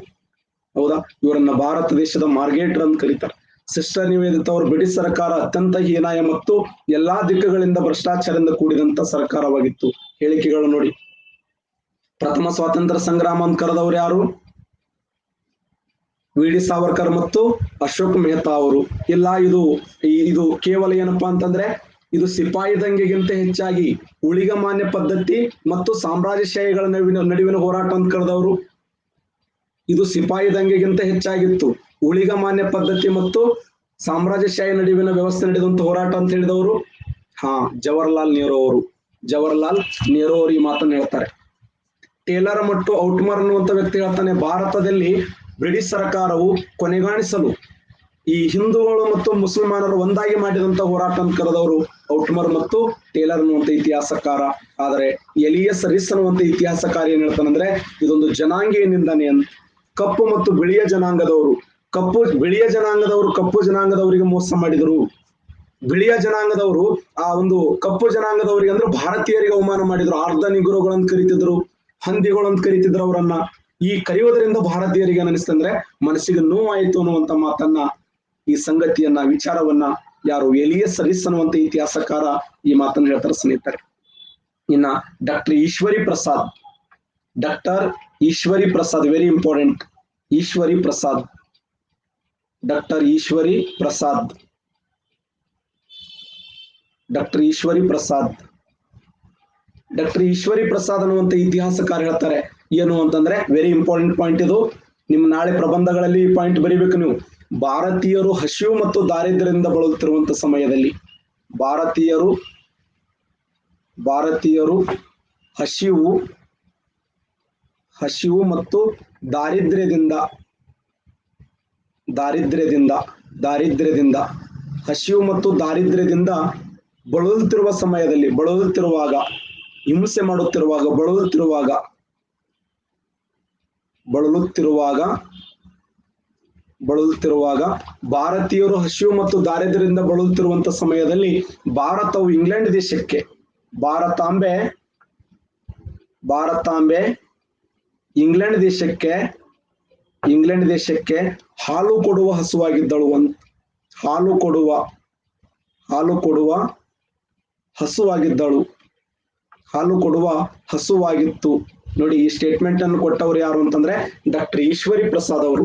Speaker 1: ಹೌದಾ, ಇವರನ್ನ ಭಾರತ ದೇಶದ ಮಾರ್ಗೆಟ್ ಅಂತ ಕರೀತಾರೆ. ಸಿಸ್ಟರ್ ನಿವೇದಿತ ಅವರು ಬ್ರಿಟಿಷ್ ಸರ್ಕಾರ ಅತ್ಯಂತ ಹೀನಾಯ ಮತ್ತು ಎಲ್ಲಾ ದಿಕ್ಕುಗಳಿಂದ ಭ್ರಷ್ಟಾಚಾರದಿಂದ ಕೂಡಿದಂತ ಸರ್ಕಾರವಾಗಿತ್ತು. ಹೇಳಿಕೆಗಳು ನೋಡಿ. ಪ್ರಥಮ ಸ್ವಾತಂತ್ರ್ಯ ಸಂಗ್ರಾಮ ಅಂತ ಕರೆದವರು ಯಾರು? ವಿ ಡಿ ಸಾವರ್ಕರ್ ಮತ್ತು ಅಶೋಕ್ ಮೆಹ್ತಾ ಅವರು. ಇಲ್ಲ, ಇದು ಕೇವಲ ಏನಪ್ಪಾ ಅಂತಂದ್ರೆ ಇದು ಸಿಪಾಯಿ ದಂಗೆಗಿಂತ ಹೆಚ್ಚಾಗಿ ಉಳಿಗಮಾನ್ಯ ಪದ್ಧತಿ ಮತ್ತು ಸಾಮ್ರಾಜ್ಯಶಾಹಿಗಳ ನಡುವಿನ ಹೋರಾಟ ಅಂತ ಕರೆದವರು. ಇದು ಸಿಪಾಯಿ ದಂಗೆಗಿಂತ ಹೆಚ್ಚಾಗಿತ್ತು, ಉಳಿಗಮಾನ್ಯ ಪದ್ಧತಿ ಮತ್ತು ಸಾಮ್ರಾಜ್ಯಶಾಹಿ ನಡುವಿನ ವ್ಯವಸ್ಥೆ ನಡೆದಂತ ಹೋರಾಟ ಅಂತ ಹೇಳಿದವರು ಜವಾಹರ್ಲಾಲ್ ನೆಹರು ಅವರು. ಜವಾಹರ್ಲಾಲ್ ನೆಹರು ಅವರು ಈ ಮಾತನ್ನು ಹೇಳ್ತಾರೆ. ಟೇಲರ್ ಮತ್ತು ಔಟ್ಮರ್ ಅನ್ನುವಂತ ವ್ಯಕ್ತಿ ಹೇಳ್ತಾನೆ, ಭಾರತದಲ್ಲಿ ಬ್ರಿಟಿಷ್ ಸರ್ಕಾರವು ಕೊನೆಗಾಣಿಸಲು ಈ ಹಿಂದೂಗಳು ಮತ್ತು ಮುಸಲ್ಮಾನರು ಒಂದಾಗಿ ಮಾಡಿದಂತ ಹೋರಾಟ ಅಂತ ಕರೆದವರು ಔಟ್ಮರ್ ಮತ್ತು ಟೇಲರ್ ಅನ್ನುವಂತ ಇತಿಹಾಸಕಾರ. ಆದರೆ ಎಲಿಯಸ್ ರಿಸ್ ಅನ್ನುವಂತ ಇತಿಹಾಸಕಾರ ಏನ್ ಹೇಳ್ತಾನಂದ್ರೆ ಇದೊಂದು ಜನಾಂಗೀಯ ನಿಂದನೆ ಅಂತ. ಕಪ್ಪು ಮತ್ತು ಬಿಳಿಯ ಜನಾಂಗದವರು ಬಿಳಿಯ ಜನಾಂಗದವರು ಕಪ್ಪು ಜನಾಂಗದವರಿಗೆ ಮೋಸ ಮಾಡಿದರು. ಬಿಳಿಯ ಜನಾಂಗದವರು ಆ ಒಂದು ಕಪ್ಪು ಜನಾಂಗದವರಿಗೆ ಅಂದ್ರೆ ಭಾರತೀಯರಿಗೆ ಅವಮಾನ ಮಾಡಿದ್ರು. ಅರ್ಧ ನಿಗುರುಗಳಂತ ಕರೀತಿದ್ರು, ಹಂದಿಗಳಂತ ಕರೀತಿದ್ರು ಅವರನ್ನ. ಈ ಕರೆಯೋದ್ರಿಂದ ಭಾರತೀಯರಿಗೆ ಅನಿಸ್ತಂದ್ರೆ ಮನಸ್ಸಿಗೆ ನೋವಾಯಿತು ಅನ್ನುವಂತ ಮಾತನ್ನ, ಈ ಸಂಗತಿಯನ್ನ, ವಿಚಾರವನ್ನ ಯಾರು ಎಲಿಯಸ್ ರಿಸ್ ಅನ್ನುವಂತ ಇತಿಹಾಸಕಾರ ಈ ಮಾತನ್ನ ಹೇಳ್ತಾರೆ ಸ್ನೇಹಿತರೆ. ಇನ್ನ doctor Ishwari Prasad very important. Doctor Ishwari Prasad ಅನ್ನುವಂತ ಇತಿಹಾಸಕಾರ ಹೇಳ್ತಾರೆ ಏನು ಅಂತಂದ್ರೆ, ವೆರಿ ಇಂಪಾರ್ಟೆಂಟ್ ಪಾಯಿಂಟ್ ಇದು. ನಿಮ್ಮ ನಾಳೆ ಪ್ರಬಂಧಗಳಲ್ಲಿ ಈ ಪಾಯಿಂಟ್ ಬರೀಬೇಕು ನೀವು. ಭಾರತೀಯರು ಹಸಿವು ಮತ್ತು ದಾರಿದ್ರ್ಯದಿಂದ ಬಳಲುತ್ತಿರುವಂತ ಸಮಯದಲ್ಲಿ ಭಾರತೀಯರು ಹಸಿವು ಮತ್ತು ದಾರಿದ್ರ್ಯದಿಂದ ಹಸಿವು ಮತ್ತು ದಾರಿದ್ರ್ಯದಿಂದ ಬಳಲುತ್ತಿರುವಾಗ ಹಿಂಸೆ ಮಾಡುತ್ತಿರುವಾಗ ಭಾರತೀಯರು ಹಸಿವು ಮತ್ತು ದಾರಿದ್ರ್ಯದಿಂದ ಬಳಲುತ್ತಿರುವಂತ ಸಮಯದಲ್ಲಿ ಭಾರತವು ಭಾರತಾಂಬೆ ಇಂಗ್ಲೆಂಡ್ ದೇಶಕ್ಕೆ ಹಾಲು ಕೊಡುವ ಹಸುವಾಗಿತ್ತು. ನೋಡಿ, ಈ ಸ್ಟೇಟ್ಮೆಂಟ್ ಅನ್ನು ಕೊಟ್ಟವರು ಯಾರು ಅಂತಂದ್ರೆ ಡಾಕ್ಟರ್ ಈಶ್ವರಿ ಪ್ರಸಾದ್ ಅವರು.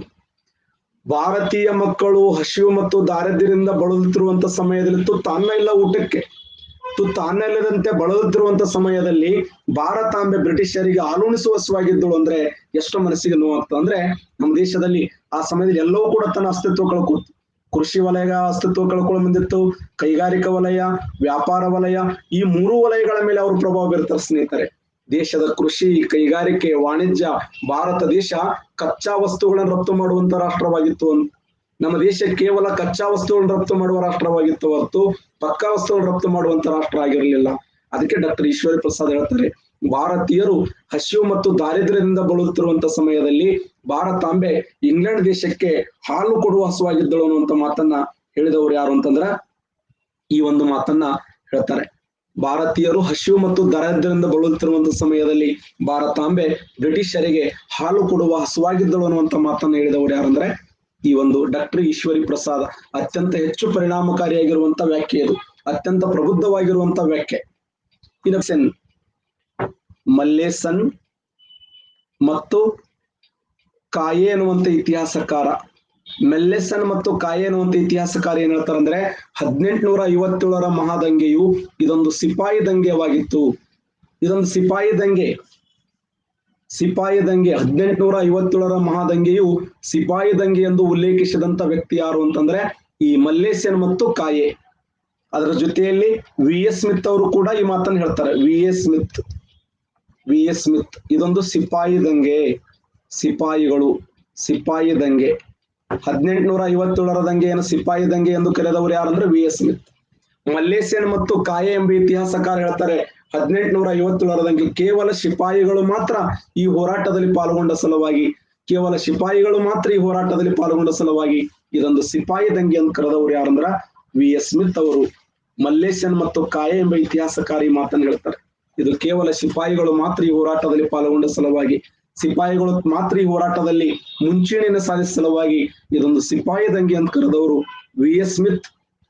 Speaker 1: ಭಾರತೀಯ ಮಕ್ಕಳು ಹಸಿವು ಮತ್ತು ದಾರಿದ್ರ್ಯದಿಂದ ಬಳಲುತ್ತಿರುವಂತ ಸಮಯದಲ್ಲಿ ತುತ್ತು ಅನ್ನ ಇಲ್ಲದಂತೆ ಬಳಲುತ್ತಿರುವಂತ ಸಮಯದಲ್ಲಿ ಭಾರತಾಂಬೆ ಬ್ರಿಟಿಷರಿಗೆ ಹಾಲುಣಿಸುವ ಹಸುವಾಗಿದ್ದಳು ಅಂದ್ರೆ ಎಷ್ಟು ಮನಸ್ಸಿಗೆ ನೋವಾಗ್ತದೆ ಅಂದ್ರೆ, ನಮ್ಮ ದೇಶದಲ್ಲಿ ಆ ಸಮಯದಲ್ಲಿ ಎಲ್ಲವೂ ಕೂಡ ತನ್ನ ಅಸ್ತಿತ್ವ ಕಳ್ಕೊತು. ಕೃಷಿ ವಲಯ ಅಸ್ತಿತ್ವ ಕಳ್ಕೊಳ್ಳೋ ಬಂದಿತ್ತು, ಕೈಗಾರಿಕಾ ವಲಯ, ವ್ಯಾಪಾರ ವಲಯ, ಈ 3 ವಲಯಗಳ ಮೇಲೆ ಅವರು ಪ್ರಭಾವ ಬೀರ್ತಾರೆ ಸ್ನೇಹಿತರೆ. ದೇಶದ ಕೃಷಿ, ಕೈಗಾರಿಕೆ, ವಾಣಿಜ್ಯ, ಭಾರತ ದೇಶ ಕಚ್ಚಾ ವಸ್ತುಗಳನ್ನು ರಫ್ತು ಮಾಡುವಂತ ರಾಷ್ಟ್ರವಾಗಿತ್ತು. ನಮ್ಮ ದೇಶ ಕೇವಲ ಕಚ್ಚಾ ವಸ್ತುಗಳನ್ನು ರಫ್ತು ಮಾಡುವ ರಾಷ್ಟ್ರವಾಗಿತ್ತು ಹೊರತು ಪಕ್ಕಾ ವಸ್ತುಗಳನ್ನು ರಫ್ತು ಮಾಡುವಂತ ರಾಷ್ಟ್ರ ಆಗಿರಲಿಲ್ಲ. ಅದಕ್ಕೆ ಡಾಕ್ಟರ್ ಈಶ್ವರಿ ಪ್ರಸಾದ್ ಹೇಳ್ತಾರೆ, ಭಾರತೀಯರು ಹಸಿವು ಮತ್ತು ದಾರಿದ್ರ್ಯದಿಂದ ಬಳಲುತ್ತಿರುವಂತ ಸಮಯದಲ್ಲಿ ಭಾರತಾಂಬೆ ಇಂಗ್ಲೆಂಡ್ ದೇಶಕ್ಕೆ ಹಾಲು ಕೊಡುವ ಹಸುವಾಗಿದ್ದಳು ಅನ್ನುವಂತ ಮಾತನ್ನ ಹೇಳಿದವರು ಯಾರು ಅಂತಂದ್ರ ಈ ಒಂದು ಮಾತನ್ನ ಹೇಳ್ತಾರೆ. ಭಾರತೀಯರು ಹಸಿವು ಮತ್ತು ದಾರಿದ್ರ್ಯದಿಂದ ಬಳಲುತ್ತಿರುವಂತ ಸಮಯದಲ್ಲಿ ಭಾರತಾಂಬೆ ಬ್ರಿಟಿಷರಿಗೆ ಹಾಲು ಕೊಡುವ ಹಸುವಾಗಿದ್ದಳು ಅನ್ನುವಂತ ಮಾತನ್ನ ಹೇಳಿದವರು ಯಾರಂದ್ರೆ ಈ ಒಂದು ಡಾಕ್ಟರ್ ಈಶ್ವರಿ ಪ್ರಸಾದ್. ಅತ್ಯಂತ ಹೆಚ್ಚು ಪರಿಣಾಮಕಾರಿಯಾಗಿರುವಂತ ವ್ಯಾಖ್ಯೆ ಇದು, ಅತ್ಯಂತ ಪ್ರಬುದ್ಧವಾಗಿರುವಂತ ವ್ಯಾಖ್ಯೆ. ಇನ್ನು ಮಲ್ಲೇಸನ್ ಮತ್ತು ಕಾಯೆ ಅನ್ನುವಂತ ಇತಿಹಾಸಕಾರ, ಮೆಲ್ಲೆಸನ್ ಮತ್ತು ಕಾಯೆ ಅನ್ನುವಂತ ಇತಿಹಾಸಕಾರ ಏನ್ ಹೇಳ್ತಾರೆ ಅಂದ್ರೆ 1857ರ ಮಹಾದಂಗೆಯು ಇದೊಂದು ಸಿಪಾಯಿ ದಂಗೆವಾಗಿತ್ತು. ಇದೊಂದು ಸಿಪಾಯಿ ದಂಗೆ 1857ರ ಮಹಾದಂಗೆಯು ಸಿಪಾಯಿ ದಂಗೆ ಎಂದು ಉಲ್ಲೇಖಿಸಿದಂತ ವ್ಯಕ್ತಿ ಯಾರು ಅಂತಂದ್ರೆ ಈ ಮಲ್ಲೇಸನ್ ಮತ್ತು ಕಾಯೆ. ಅದರ ಜೊತೆಯಲ್ಲಿ ವಿ ಎಸ್ ಸ್ಮಿತ್ ಅವರು ಕೂಡ ಈ ಮಾತನ್ನು ಹೇಳ್ತಾರೆ. ವಿ ಎಸ್ ಸ್ಮಿತ್ ಇದೊಂದು ಸಿಪಾಯಿ ದಂಗೆ, ಸಿಪಾಯಿ ದಂಗೆ 1857ರ ದಂಗೆಯನ್ನು ಸಿಪಾಯಿ ದಂಗೆ ಎಂದು ಕರೆದವರು ಯಾರಂದ್ರೆ ವಿ ಎಸ್ ಸ್ಮಿತ್. ಮಲ್ಲೇಸನ್ ಮತ್ತು ಕಾಯೆ ಎಂಬ ಇತಿಹಾಸಕಾರ ಹೇಳ್ತಾರೆ 1857ರ ದಂಗೆ ಕೇವಲ ಸಿಪಾಯಿಗಳು ಮಾತ್ರ ಈ ಹೋರಾಟದಲ್ಲಿ ಪಾಲ್ಗೊಂಡ ಸಲುವಾಗಿ ಇದೊಂದು ಸಿಪಾಯಿ ದಂಗೆ ಅಂತ ಕರೆದವರು ಯಾರಂದ್ರ ವಿ ಎಸ್ ಸ್ಮಿತ್ ಅವರು. ಮಲ್ಲೇಸನ್ ಮತ್ತು ಕಾಯೆ ಎಂಬ ಇತಿಹಾಸಕಾರಿ ಮಾತನ್ನು ಹೇಳ್ತಾರೆ. ಇದು ಕೇವಲ ಸಿಪಾಯಿಗಳು ಮಾತ್ರ ಈ ಹೋರಾಟದಲ್ಲಿ ಪಾಲ್ಗೊಂಡ ಸಲುವಾಗಿ, ಸಿಪಾಯಿಗಳು ಮಾತ್ರ ಈ ಹೋರಾಟದಲ್ಲಿ ಮುಂಚೂಣಿಯನ್ನು ಸಾಧಿಸಿದ ಸಲುವಾಗಿ ಇದೊಂದು ಸಿಪಾಯಿ ದಂಗೆ ಅಂತ ಕರೆದವರು ವಿ.ಎಸ್. ಸ್ಮಿತ್,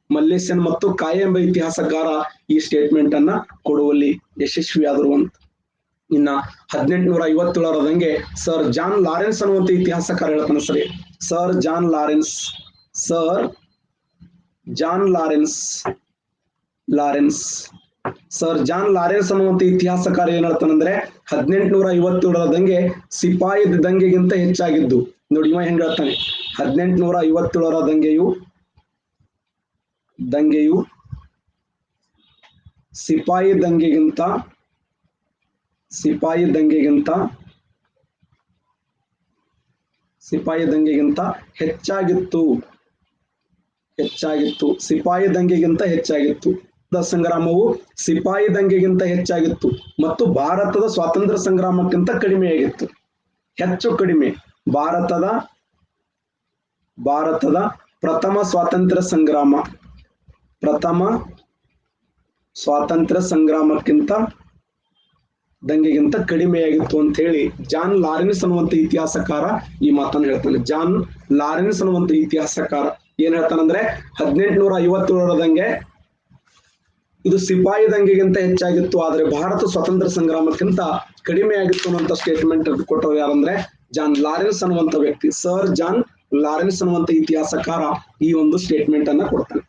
Speaker 1: ಮಲ್ಲೇಶನ್ ಮತ್ತು ಕಾಯ್ ಎಂಬ ಇತಿಹಾಸಕಾರ ಈ ಸ್ಟೇಟ್ಮೆಂಟ್ ಅನ್ನ ಕೊಡುವಲ್ಲಿ ಯಶಸ್ವಿಯಾದರು ಅಂತ. ಇನ್ನ 1857ರ ದಂಗೆ ಸರ್ ಜಾನ್ ಲಾರೆನ್ಸ್ ಅನ್ನುವಂತ ಇತಿಹಾಸಕಾರ ಹೇಳ್ತಾನೆ. ಸರಿ, ಸರ್ ಜಾನ್ ಲಾರೆನ್ಸ್ ಅನ್ನುವಂತ ಇತಿಹಾಸಕಾರ ಏನ್ ಹೇಳ್ತಾನಂದ್ರೆ 1857ರ ದಂಗೆ ಸಿಪಾಯಿ ದಂಗೆಗಿಂತ ಹೆಚ್ಚಾಗಿದ್ದು. ನೋಡಿ ಇವ ಹೆಂಗ್ ಹೇಳ್ತಾನೆ, 1857ರ ದಂಗೆಯು ಸಿಪಾಯಿ ದಂಗೆಗಿಂತ ಹೆಚ್ಚಾಗಿತ್ತು. ಸಿಪಾಯಿ ದಂಗೆಗಿಂತ ಹೆಚ್ಚಾಗಿತ್ತು. ಸಂಗ್ರಾಮವು ಸಿಪಾಯಿ ದಂಗೆಗಿಂತ ಹೆಚ್ಚಾಗಿತ್ತು ಮತ್ತು ಭಾರತದ ಸ್ವಾತಂತ್ರ್ಯ ಸಂಗ್ರಾಮಕ್ಕಿಂತ ಕಡಿಮೆಯಾಗಿತ್ತು. ಹೆಚ್ಚು ಕಡಿಮೆ ಭಾರತದ ಪ್ರಥಮ ಸ್ವಾತಂತ್ರ್ಯ ಸಂಗ್ರಾಮಕ್ಕಿಂತ ದಂಗೆಗಿಂತ ಕಡಿಮೆಯಾಗಿತ್ತು ಅಂತ ಹೇಳಿ ಜಾನ್ ಲಾರೆನ್ಸ್ ಅನ್ನುವಂತ ಇತಿಹಾಸಕಾರ ಈ ಮಾತನ್ನು ಹೇಳ್ತಾನೆ. ಜಾನ್ ಲಾರೆನ್ಸ್ ಅನ್ನುವಂತ ಇತಿಹಾಸಕಾರ ಏನ್ ಹೇಳ್ತಾನಂದ್ರೆ 1857ರ ದಂಗೆ ಇದು ಸಿಪಾಯಿ ದಂಗೆಗಿಂತ ಹೆಚ್ಚಾಗಿತ್ತು, ಆದ್ರೆ ಭಾರತ ಸ್ವಾತಂತ್ರ್ಯ ಸಂಗ್ರಾಮಕ್ಕಿಂತ ಕಡಿಮೆಯಾಗಿತ್ತು ಅನ್ನುವಂತ ಸ್ಟೇಟ್ಮೆಂಟ್ ಕೊಟ್ಟರು ಯಾರಂದ್ರೆ ಜಾನ್ ಲಾರೆನ್ಸ್ ಅನ್ನುವಂತ ವ್ಯಕ್ತಿ. ಸರ್ ಜಾನ್ ಲಾರೆನ್ಸ್ ಅನ್ನುವಂತ ಇತಿಹಾಸಕಾರ ಈ ಒಂದು ಸ್ಟೇಟ್ಮೆಂಟ್ ಅನ್ನ ಕೊಡ್ತಾನೆ.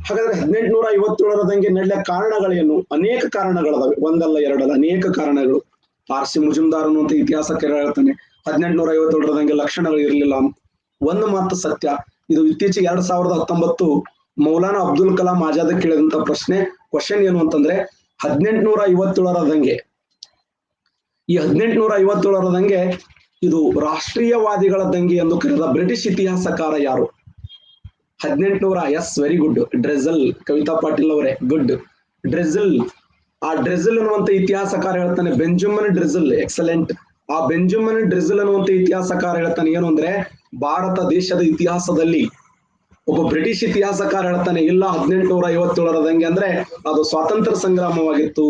Speaker 1: ಹಾಗಾದ್ರೆ 1857ರ ದಂಗೆ ನಡೆಯ ಕಾರಣಗಳೇನು? ಅನೇಕ ಕಾರಣಗಳದಾವೆ, ಒಂದಲ್ಲ ಎರಡಲ್ಲ, ಅನೇಕ ಕಾರಣಗಳು. ಆರ್.ಸಿ. ಮುಜುಮ್ದಾರ್ ಅನ್ನುವಂತ ಇತಿಹಾಸಕಾರ ಹೇಳ್ತಾನೆ 1857ರ ದಂಗೆ ಲಕ್ಷಣಗಳು ಇರಲಿಲ್ಲ ಅಂತ. ಒಂದು ಮಾತು ಸತ್ಯ, ಇದು ಇತ್ತೀಚೆಗೆ 2019 ಮೌಲಾನಾ ಅಬ್ದುಲ್ ಕಲಾಂ ಆಜಾದ್ ಕೇಳಿದಂತ ಕ್ವಶನ್ ಏನು ಅಂತಂದ್ರೆ 1857ರ ದಂಗೆ, ಈ 1857ರ ದಂಗೆ ಇದು ರಾಷ್ಟ್ರೀಯವಾದಿಗಳ ದಂಗೆ ಎಂದು ಕರೆದ ಬ್ರಿಟಿಷ್ ಇತಿಹಾಸಕಾರ ಯಾರು? 1800 yes, very good, Disraeli, Kavita Patil ಅವರೇ, ಗುಡ್. ಡ್ರೆಜಲ್, ಆ ಡ್ರೆಜಲ್ ಅನ್ನುವಂತ ಇತಿಹಾಸಕಾರ ಹೇಳ್ತಾನೆ ಬೆಂಜಮಿನ್ ಡ್ರೆಜಲ್, ಎಕ್ಸಲೆಂಟ್. ಆ ಬೆಂಜಮಿನ್ ಡ್ರೆಜಲ್ ಅನ್ನುವಂತ ಇತಿಹಾಸಕಾರ ಹೇಳ್ತಾನೆ ಏನು ಅಂದ್ರೆ ಭಾರತ ದೇಶದ ಇತಿಹಾಸದಲ್ಲಿ ಒಬ್ಬ ಬ್ರಿಟಿಷ್ ಇತಿಹಾಸಕಾರ ಹೇಳ್ತಾನೆ ಇಲ್ಲ 1857ರ ದಂಗೆ ಅಂದ್ರೆ ಅದು ಸ್ವಾತಂತ್ರ್ಯ ಸಂಗ್ರಾಮವಾಗಿತ್ತು.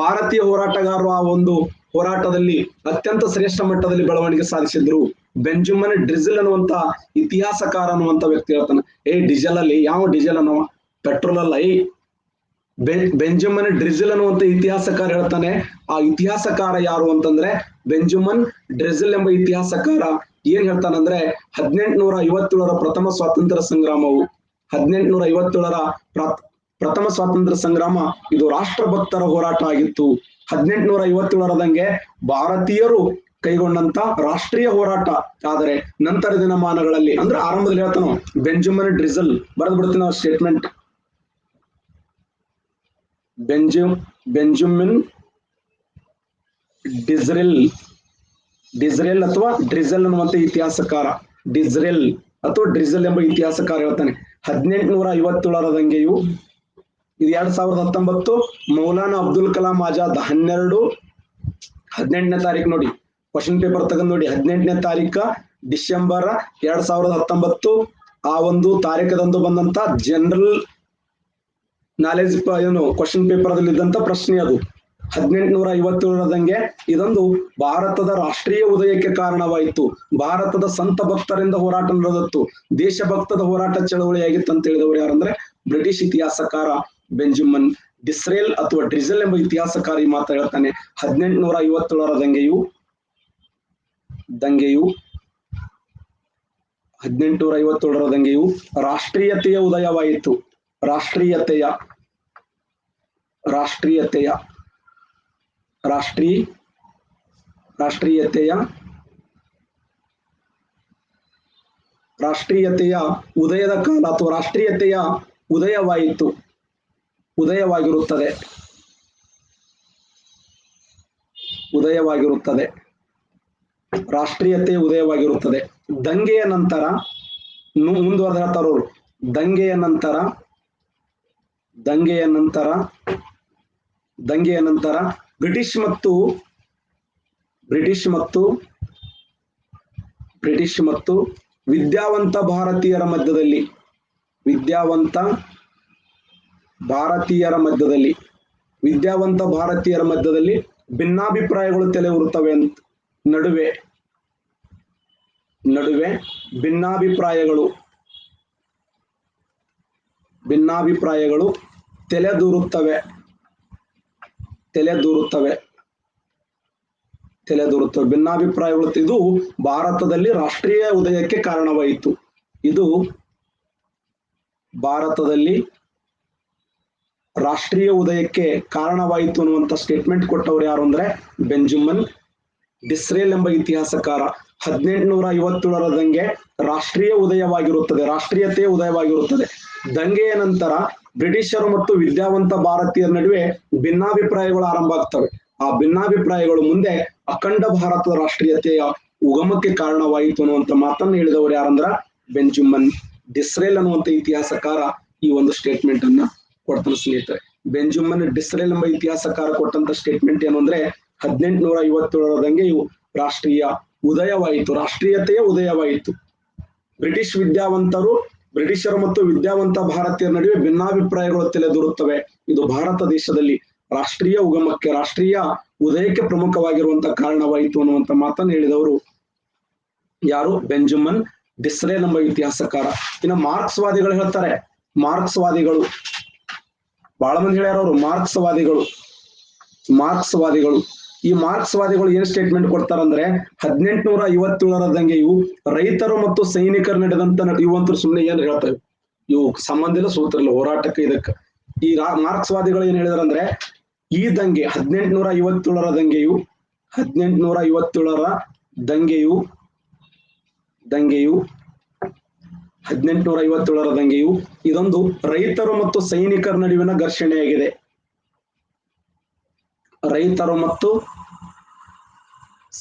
Speaker 1: ಭಾರತೀಯ ಹೋರಾಟಗಾರರು ಆ ಒಂದು ಹೋರಾಟದಲ್ಲಿ ಅತ್ಯಂತ ಶ್ರೇಷ್ಠ ಮಟ್ಟದಲ್ಲಿ ಬೆಳವಣಿಗೆ ಸಾಧಿಸಿದ್ರು. ಬೆಂಜಮಿನ್ ಡ್ರಿಜಲ್ ಅನ್ನುವಂತ ಇತಿಹಾಸಕಾರ ಅನ್ನುವಂತ ವ್ಯಕ್ತಿ ಹೇಳ್ತಾನೆ, ಡೀಸೆಲ್ ಅಲ್ಲಿ ಯಾವ ಡೀಸೆಲ್ ಅನ್ನೋ ಪೆಟ್ರೋಲ್ ಅಲ್ಲ, ಬೆಂಜಮಿನ್ ಡ್ರಿಜಲ್ ಅನ್ನುವಂತ ಇತಿಹಾಸಕಾರ ಹೇಳ್ತಾನೆ. ಆ ಇತಿಹಾಸಕಾರ ಯಾರು ಅಂತಂದ್ರೆ ಬೆಂಜಮಿನ್ ಡ್ರಿಜಲ್ ಎಂಬ ಇತಿಹಾಸಕಾರ ಏನ್ ಹೇಳ್ತಾನಂದ್ರೆ 1857ರ ಪ್ರಥಮ ಸ್ವಾತಂತ್ರ್ಯ ಸಂಗ್ರಾಮವು 1857ರ ಪ್ರಥಮ ಸ್ವಾತಂತ್ರ್ಯ ಸಂಗ್ರಾಮ ಇದು ರಾಷ್ಟ್ರಭಕ್ತರ ಹೋರಾಟ ಆಗಿತ್ತು. 1857ರ ದಂಗೆ ಭಾರತೀಯರು ಕೈಗೊಂಡಂತ ರಾಷ್ಟ್ರೀಯ ಹೋರಾಟ. ಆದರೆ ನಂತರ ದಿನಮಾನಗಳಲ್ಲಿ ಅಂದ್ರೆ ಆರಂಭದಲ್ಲಿ ಹೇಳ್ತಾನೋ ಬೆಂಜಮಿನ್ ಡ್ರಿಜಲ್, ಬರೆದು ಬಿಡ್ತೀನಿ ನಾವು ಸ್ಟೇಟ್ಮೆಂಟ್, ಬೆಂಜಮಿನ್ ಡಿಸ್ರೇಲ್ ಅಥವಾ ಡ್ರಿಜಲ್ ಅನ್ನುವಂತ ಇತಿಹಾಸಕಾರ, ಡಿಸ್ರೇಲ್ ಅಥವಾ ಡ್ರಿಜಲ್ ಎಂಬ ಇತಿಹಾಸಕಾರ ಹೇಳ್ತಾನೆ 1857ರ ದಂಗೆಯು ಇದು 2019 ಮೌಲಾನಾ ಅಬ್ದುಲ್ ಕಲಾಂ ಆಜಾದ್ 18ನೇ ತಾರೀಕು ನೋಡಿ, ಕ್ವಶನ್ ಪೇಪರ್ ತಗೊಂಡ್ ನೋಡಿ, 18ನೇ ತಾರೀಕು ಡಿಸೆಂಬರ್ 2019 ಆ ಒಂದು ತಾರೀಕದಂದು ಬಂದಂತ ಜನರಲ್ ನಾಲೆಜ್ ಏನು ಕ್ವಶನ್ ಪೇಪರ್ ದಲ್ಲಿ ಇದ್ದಂತ ಪ್ರಶ್ನೆ ಅದು. 1857ರ ದಂಗೆ ಇದೊಂದು ಭಾರತದ ರಾಷ್ಟ್ರೀಯ ಉದಯಕ್ಕೆ ಕಾರಣವಾಯಿತು. ಭಾರತದ ಸಂತ ಭಕ್ತರಿಂದ ಹೋರಾಟ ನಡೆದಿತ್ತು, ದೇಶಭಕ್ತದ ಹೋರಾಟ ಚಳವಳಿಯಾಗಿತ್ತು ಅಂತ ಹೇಳಿದವರು ಯಾರಂದ್ರೆ ಬ್ರಿಟಿಷ್ ಇತಿಹಾಸಕಾರ ಬೆಂಜಮಿನ್ ಡಿಸ್ರೇಲ್ ಅಥವಾ ಡ್ರಿಜಲ್ ಎಂಬ ಇತಿಹಾಸಕಾರ ಈ ಮಾತು ಹೇಳ್ತಾನೆ. 1857ರ ದಂಗೆಯು 1857ರ ದಂಗೆಯು ರಾಷ್ಟ್ರೀಯತೆಯ ಉದಯವಾಯಿತು. ರಾಷ್ಟ್ರೀಯತೆಯ ಉದಯದ ಕಾಲ ಅಥವಾ ರಾಷ್ಟ್ರೀಯತೆಯ ಉದಯವಾಗಿರುತ್ತದೆ. ರಾಷ್ಟ್ರೀಯತೆ ಉದಯವಾಗಿರುತ್ತದೆ. ದಂಗೆಯ ನಂತರ ಮುಂದುವರೆದ ಹೇಳ್ತಾರವರು, ದಂಗೆಯ ನಂತರ ಬ್ರಿಟಿಷ್ ಮತ್ತು ವಿದ್ಯಾವಂತ ಭಾರತೀಯರ ಮಧ್ಯದಲ್ಲಿ ವಿದ್ಯಾವಂತ ಭಾರತೀಯರ ಮಧ್ಯದಲ್ಲಿ ಭಿನ್ನಾಭಿಪ್ರಾಯಗಳು ತಲೆ ಉರುತ್ತವೆ ಅಂತ ನಡುವೆ ಭಿನ್ನಾಭಿಪ್ರಾಯಗಳು ತಲೆದೂರುತ್ತವೆ ಭಿನ್ನಾಭಿಪ್ರಾಯಗಳು. ಇದು ಭಾರತದಲ್ಲಿ ರಾಷ್ಟ್ರೀಯ ಉದಯಕ್ಕೆ ಕಾರಣವಾಯಿತು. ಇದು ಭಾರತದಲ್ಲಿ ರಾಷ್ಟ್ರೀಯ ಉದಯಕ್ಕೆ ಕಾರಣವಾಯಿತು ಅನ್ನುವಂತ ಸ್ಟೇಟ್ಮೆಂಟ್ ಕೊಟ್ಟವರು ಯಾರು ಅಂದ್ರೆ ಬೆಂಜಮಿನ್ ಡಿಸ್ರೇಲ್ ಎಂಬ ಇತಿಹಾಸಕಾರ. 1857ರ ದಂಗೆ ರಾಷ್ಟ್ರೀಯ ಉದಯವಾಗಿರುತ್ತದೆ, ರಾಷ್ಟ್ರೀಯತೆಯ ಉದಯವಾಗಿರುತ್ತದೆ. ದಂಗೆಯ ನಂತರ ಬ್ರಿಟಿಷರು ಮತ್ತು ವಿದ್ಯಾವಂತ ಭಾರತೀಯರ ನಡುವೆ ಭಿನ್ನಾಭಿಪ್ರಾಯಗಳು ಆರಂಭ ಆಗ್ತವೆ. ಆ ಭಿನ್ನಾಭಿಪ್ರಾಯಗಳು ಮುಂದೆ ಅಖಂಡ ಭಾರತದ ರಾಷ್ಟ್ರೀಯತೆಯ ಉಗಮಕ್ಕೆ ಕಾರಣವಾಯಿತು ಅನ್ನುವಂತ ಮಾತನ್ನು ಹೇಳಿದವರು ಯಾರಂದ್ರ ಬೆಂಜಮಿನ್ ಡಿಸ್ರೇಲ್ ಅನ್ನುವಂತ ಇತಿಹಾಸಕಾರ ಈ ಒಂದು ಸ್ಟೇಟ್ಮೆಂಟ್ ಅನ್ನ ಕೊಡ್ತಾನೆ ಸ್ನೇಹಿತರೆ. ಬೆಂಜಮಿನ್ ಡಿಸ್ರೇಲ್ ಎಂಬ ಇತಿಹಾಸಕಾರ ಕೊಟ್ಟಂತ ಸ್ಟೇಟ್ಮೆಂಟ್ ಏನು ಅಂದ್ರೆ 1857ರ ದಂಗೆ ಇವು ರಾಷ್ಟ್ರೀಯ ಉದಯವಾಯಿತು, ರಾಷ್ಟ್ರೀಯತೆಯ ಉದಯವಾಯಿತು. ಬ್ರಿಟಿಷರು ಮತ್ತು ವಿದ್ಯಾವಂತ ಭಾರತೀಯರ ನಡುವೆ ಭಿನ್ನಾಭಿಪ್ರಾಯಗಳು ತಲೆದೂರುತ್ತವೆ. ಇದು ಭಾರತ ದೇಶದಲ್ಲಿ ರಾಷ್ಟ್ರೀಯ ಉಗಮಕ್ಕೆ, ರಾಷ್ಟ್ರೀಯ ಉದಯಕ್ಕೆ ಪ್ರಮುಖವಾಗಿರುವಂತಹ ಕಾರಣವಾಯಿತು ಅನ್ನುವಂತ ಮಾತನ್ನು ಹೇಳಿದವರು ಯಾರು? ಬೆಂಜಮಿನ್ ಡಿಸ್ರೇಲ್ ಎಂಬ ಇತಿಹಾಸಕಾರ. ಇನ್ನು ಮಾರ್ಕ್ಸ್ವಾದಿಗಳು ಹೇಳ್ತಾರೆ, ಮಾರ್ಕ್ಸ್ವಾದಿಗಳು ಬಹಳ ಮಂದಿ ಹೇಳ್ಯಾರ ಅವರು, ಮಾರ್ಕ್ಸ್ವಾದಿಗಳು ಈ ಮಾರ್ಕ್ಸ್ವಾದಿಗಳು ಏನ್ ಸ್ಟೇಟ್ಮೆಂಟ್ ಕೊಡ್ತಾರಂದ್ರೆ 1857ರ ದಂಗೆಯು ರೈತರು ಮತ್ತು ಸೈನಿಕರು ನಡೆದಂತ ಇವಂತರು ಸುಮ್ಮನೆ ಏನ್ ಹೇಳ್ತಾರೆ, ಇವು ಸಂಬಂಧ ಇಲ್ಲ, ಸೂತ್ರ ಇಲ್ಲ ಹೋರಾಟಕ್ಕೆ ಇದಕ್ಕೆ. ಈ ಮಾರ್ಕ್ಸ್ವಾದಿಗಳು ಏನ್ ಹೇಳಿದಾರಂದ್ರೆ ಈ ದಂಗೆ 1857ರ ದಂಗೆಯು ಇದೊಂದು ರೈತರು ಮತ್ತು ಸೈನಿಕರ ನಡುವಿನ ಘರ್ಷಣೆಯಾಗಿದೆ. ರೈತರು ಮತ್ತು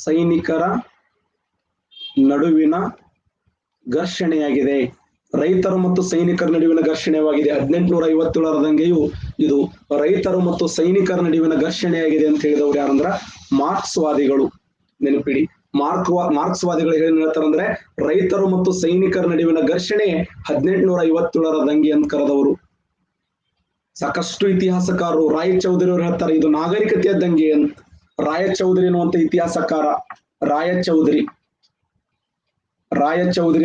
Speaker 1: ಸೈನಿಕರ ನಡುವಿನ ಘರ್ಷಣೆಯಾಗಿದೆ. 1857ರ ದಂಗೆಯು ಇದು ರೈತರು ಮತ್ತು ಸೈನಿಕರ ನಡುವಿನ ಘರ್ಷಣೆಯಾಗಿದೆ ಅಂತ ಹೇಳಿದವರು ಯಾರಂದ್ರ ಮಾರ್ಕ್ಸ್ವಾದಿಗಳು. ನೆನಪಿಡಿ, ಮಾರ್ಕ್ಸ್ವಾದಿಗಳು ಏನ್ ಹೇಳ್ತಾರಂದ್ರೆ ರೈತರು ಮತ್ತು ಸೈನಿಕರ ನಡುವಿನ ಘರ್ಷಣೆ 1857ರ ದಂಗೆ ಅಂತ ಕರೆದವರು. ಸಾಕಷ್ಟು ಇತಿಹಾಸಕಾರರು, ರಾಯಚೌಧರಿ ಅವರು ಹೇಳ್ತಾರೆ ಇದು ನಾಗರಿಕತೆಯ ದಂಗೆ ಅಂತ. ರಾಯಚೌಧರಿ ಅನ್ನುವಂತ ಇತಿಹಾಸಕಾರ, ರಾಯಚೌಧರಿ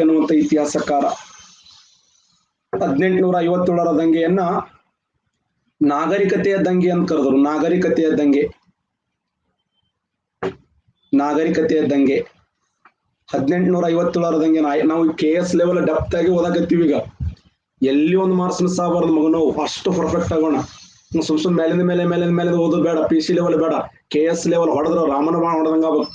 Speaker 1: ಅನ್ನುವಂತ ಇತಿಹಾಸಕಾರ 1857ರ ದಂಗೆಯನ್ನ ನಾಗರಿಕತೆಯ ದಂಗೆ ಅಂತ ಕರೆದರು. ನಾಗರಿಕತೆಯ ದಂಗೆ 1857ರ ದಂಗೆ ನಾವು KS ಲೆವೆಲ್ ಡೆಪ್ತ್ ಆಗಿ ಓದಾಕತ್ತೀವಿ. ಈಗ ಎಲ್ಲಿ ಒಂದು ಮಾರ್ಕ್ಸ್ ಮಿಸ್ ಆಗಬಾರ್ದು ಮಗ, ನಾವು ಅಷ್ಟು ಪರ್ಫೆಕ್ಟ್ ಆಗೋಣ. ಸುಮ್ ಮೇಲಿಂದ ಮೇಲೆ ಓದೋದು ಬೇಡ, PC ಲೆವೆಲ್ ಬೇಡ, KS ಲೆವೆಲ್ ಹೊಡೆದ್ರ ರಾಮನ ಬಾಣ ಹೊಡೆದಂಗ ಆಗ್ಬೇಕು.